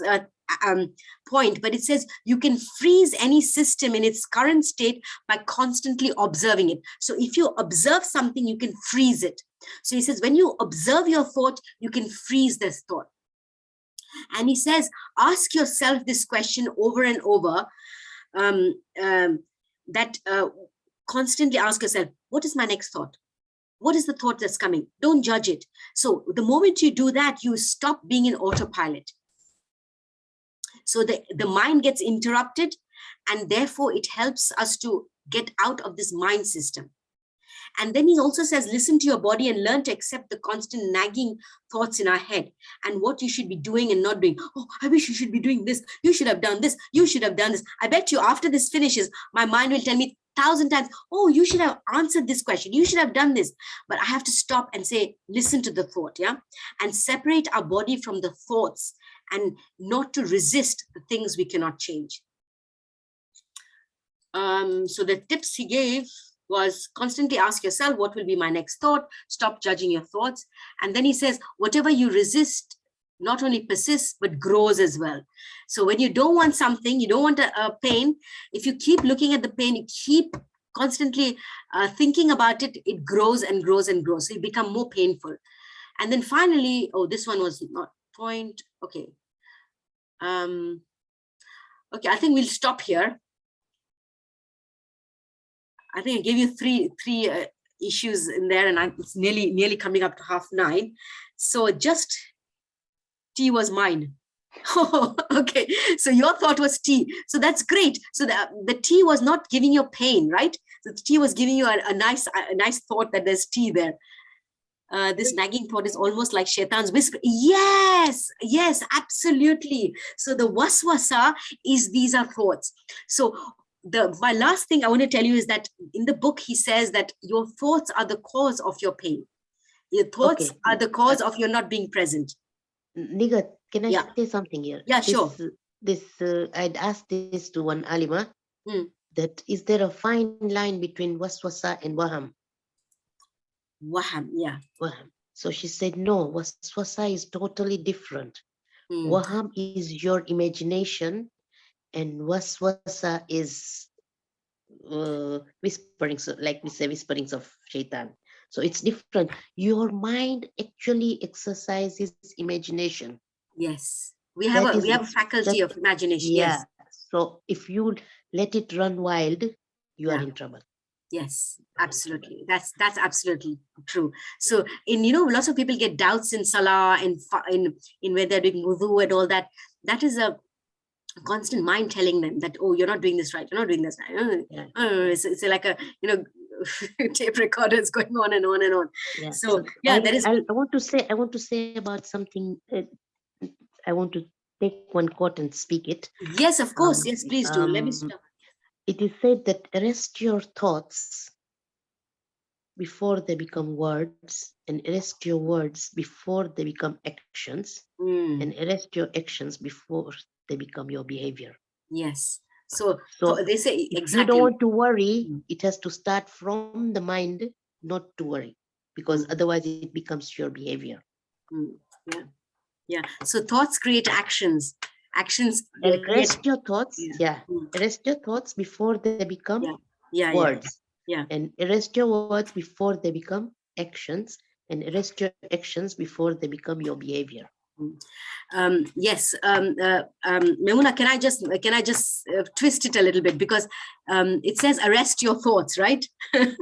point, but it says you can freeze any system in its current state by constantly observing it. So if you observe something, you can freeze it. So he says, when you observe your thought, you can freeze this thought. And he says, ask yourself this question over and over, constantly ask yourself, what is my next thought? What is the thought that's coming? Don't judge it. So the moment you do that, you stop being in autopilot. So the mind gets interrupted, and therefore it helps us to get out of this mind system. And then he also says, listen to your body and learn to accept the constant nagging thoughts in our head and what you should be doing and not doing. Oh, I wish you should be doing this. You should have done this. You should have done this. I bet you after this finishes, my mind will tell me 1,000 times, oh, you should have answered this question. You should have done this. But I have to stop and say, listen to the thought, yeah? And separate our body from the thoughts and not to resist the things we cannot change. So the tips he gave was constantly ask yourself, what will be my next thought? Stop judging your thoughts. And then he says, whatever you resist not only persists, but grows as well. So when you don't want something, you don't want a pain, if you keep looking at the pain, you keep constantly thinking about it, it grows and grows and grows. So you become more painful. And then finally, oh, this one was not point. Okay. Okay, I think we'll stop here. I think I gave you three issues in there, and it's nearly coming up to 9:30. So just tea was mine. Oh, okay. So your thought was tea. So that's great. So the tea was not giving you pain, right? So the tea was giving you a nice thought that there's tea there. this nagging thought is almost like shaitan's whisper. Yes, yes, absolutely. So the waswasa is, these are thoughts. So my last thing I want to tell you is that in the book, he says that your thoughts are the cause of your pain. Your thoughts are the cause of your not being present. Nigat, can I say something here? Yeah, sure. I'd asked this to one alima, that is there a fine line between waswasa and waham? Waham, yeah. Waham. So she said, no, waswasa is totally different. Waham is your imagination, and waswasa is whisperings, like we say, whisperings of shaitan. So it's different. Your mind actually exercises imagination. Yes, we have a faculty of imagination. Yeah. Yes. So if you let it run wild, you are in trouble. Yes, absolutely. That's absolutely true. So in, lots of people get doubts in salah and in when they're doing wudu and all that. That is a constant mind telling them that, oh, you're not doing this right. You're not doing this right. It's like a, tape recorder is going on and on and on. Yeah. So there is. I want to say about something. I want to take one quote and speak it. Yes, of course. Yes, please do. Let me stop. It is said that arrest your thoughts before they become words, and arrest your words before they become actions, and arrest your actions before they become your behavior. Yes. So they say, if you don't want to worry, it has to start from the mind not to worry, because otherwise it becomes your behavior. Yeah. So thoughts create actions. Actions arrest your thoughts. Arrest your thoughts before they become words. And arrest your words before they become actions, and arrest your actions before they become your behavior. Yes, Memuna, can I just twist it a little bit, because it says arrest your thoughts, right?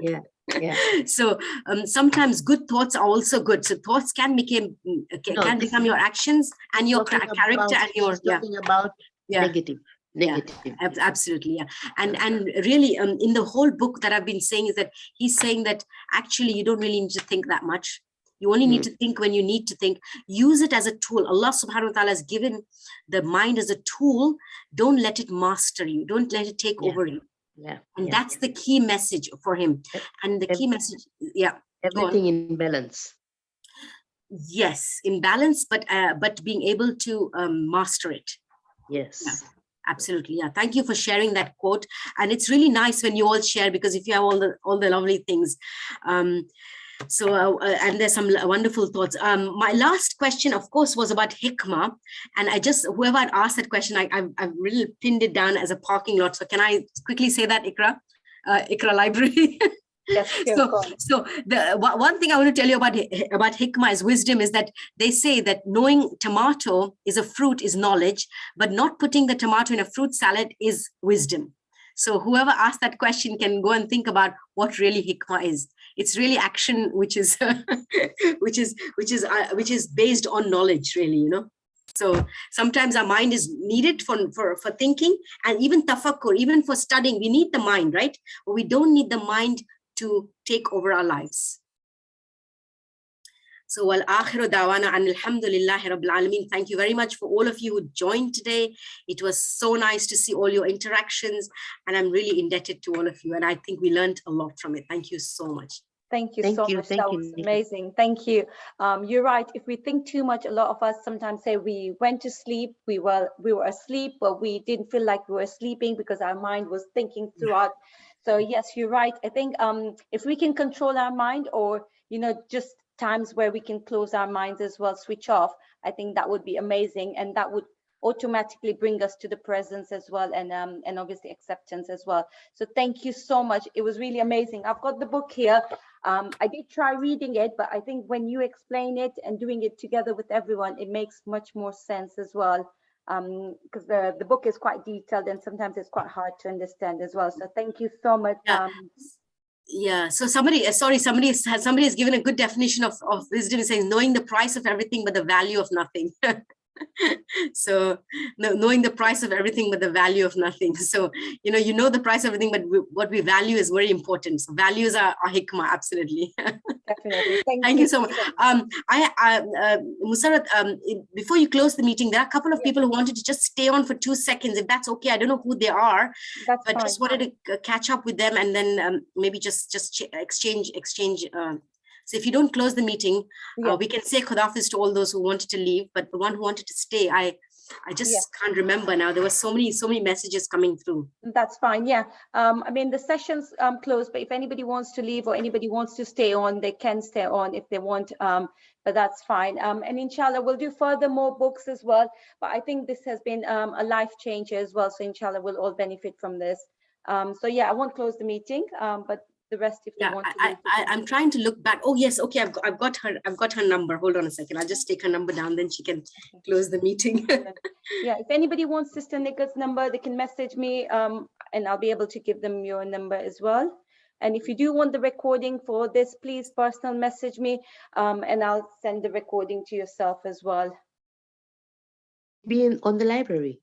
Yeah. So sometimes good thoughts are also good. So thoughts can become your actions and your character and your talking about negative. Absolutely, yeah. And really, in the whole book that I've been saying is that he's saying that actually you don't really need to think that much. You only need to think when you need to think. Use it as a tool. Allah subhanahu wa ta'ala has given the mind as a tool. Don't let it master you. Don't let it take over you. And that's the key message for him. And the key message, everything in balance. Yes, in balance, but being able to master it. Yes. Yeah. Absolutely. Yeah. Thank you for sharing that quote. And it's really nice when you all share, because if you have all the lovely things. And there's some wonderful thoughts. My last question, of course, was about hikmah. And whoever had asked that question, I've really pinned it down as a parking lot. So can I quickly say that, Ikra? Ikra Library. Yes, so the one thing I want to tell you about hikmah is wisdom, is that they say that knowing tomato is a fruit is knowledge, but not putting the tomato in a fruit salad is wisdom. So whoever asked that question can go and think about what really hikmah is. It's really action, which is which is based on knowledge, really, So sometimes our mind is needed for thinking, and even tafakkur, even for studying, we need the mind, right? But we don't need the mind to take over our lives. So, wal akhiru dawana and alhamdulillahi rabbil alameen. Thank you very much for all of you who joined today. It was so nice to see all your interactions, and I'm really indebted to all of you. And I think we learned a lot from it. Thank you so much. Thank you so much. That was amazing. Thank you. You're right. If we think too much, a lot of us sometimes say we went to sleep, we were asleep, but we didn't feel like we were sleeping because our mind was thinking throughout. So yes, you're right. I think if we can control our mind, or just times where we can close our minds as well, switch off, I think that would be amazing, and that would automatically bring us to the presence as well, and obviously acceptance as well. So thank you so much. It was really amazing. I've got the book here. I did try reading it, but I think when you explain it and doing it together with everyone, it makes much more sense as well, because the book is quite detailed and sometimes it's quite hard to understand as well. So thank you so much. So somebody has given a good definition of wisdom, saying knowing the price of everything but the value of nothing. So knowing the price of everything, but the value of nothing. So, you know the price of everything, but what we value is very important. So values are hikmah, absolutely. Definitely. Thank you so much. Musarat, before you close the meeting, there are a couple of people who wanted to just stay on for 2 seconds, if that's okay. I don't know who they are, That's but fine. just wanted to catch up with them, and then maybe just exchange. So if you don't close the meeting, we can say Khudafis to all those who wanted to leave, but the one who wanted to stay, I just can't remember now. There were so many messages coming through. That's fine. Yeah. I mean, the session's closed, but if anybody wants to leave or anybody wants to stay on, they can stay on if they want. But that's fine. And inshallah, we'll do further more books as well. But I think this has been a life changer as well. So inshallah, we'll all benefit from this. So yeah, I won't close the meeting, but the rest, if they want to leave. I'm trying to look back. Oh yes, okay, I've got her number. Hold on a second. I'll just take her number down, then she can close the meeting. Yeah, if anybody wants Sister Nika's number, they can message me, and I'll be able to give them your number as well. And if you do want the recording for this, please personal message me, and I'll send the recording to yourself as well. Be on the library.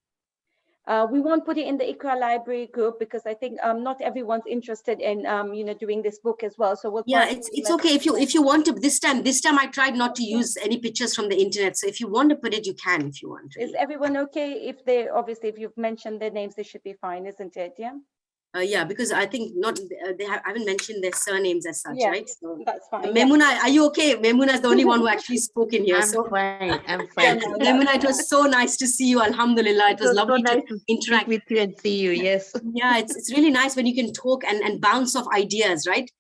We won't put it in the Iqra library group because I think not everyone's interested in doing this book as well. So we'll it's okay if you want to. This time I tried not to use any pictures from the internet. So if you want to put it, you can if you want to. Is everyone okay? If they obviously, if you've mentioned their names, they should be fine, isn't it? Yeah. Yeah, because I think not I haven't mentioned their surnames as such, right? So that's fine. Memuna, are you okay? Memuna is the only one who actually spoke in here. I'm fine. Memuna, it was so nice to see you. Alhamdulillah, it was lovely so nice to interact with you and see you. Yes. Yeah, it's really nice when you can talk and bounce off ideas, right?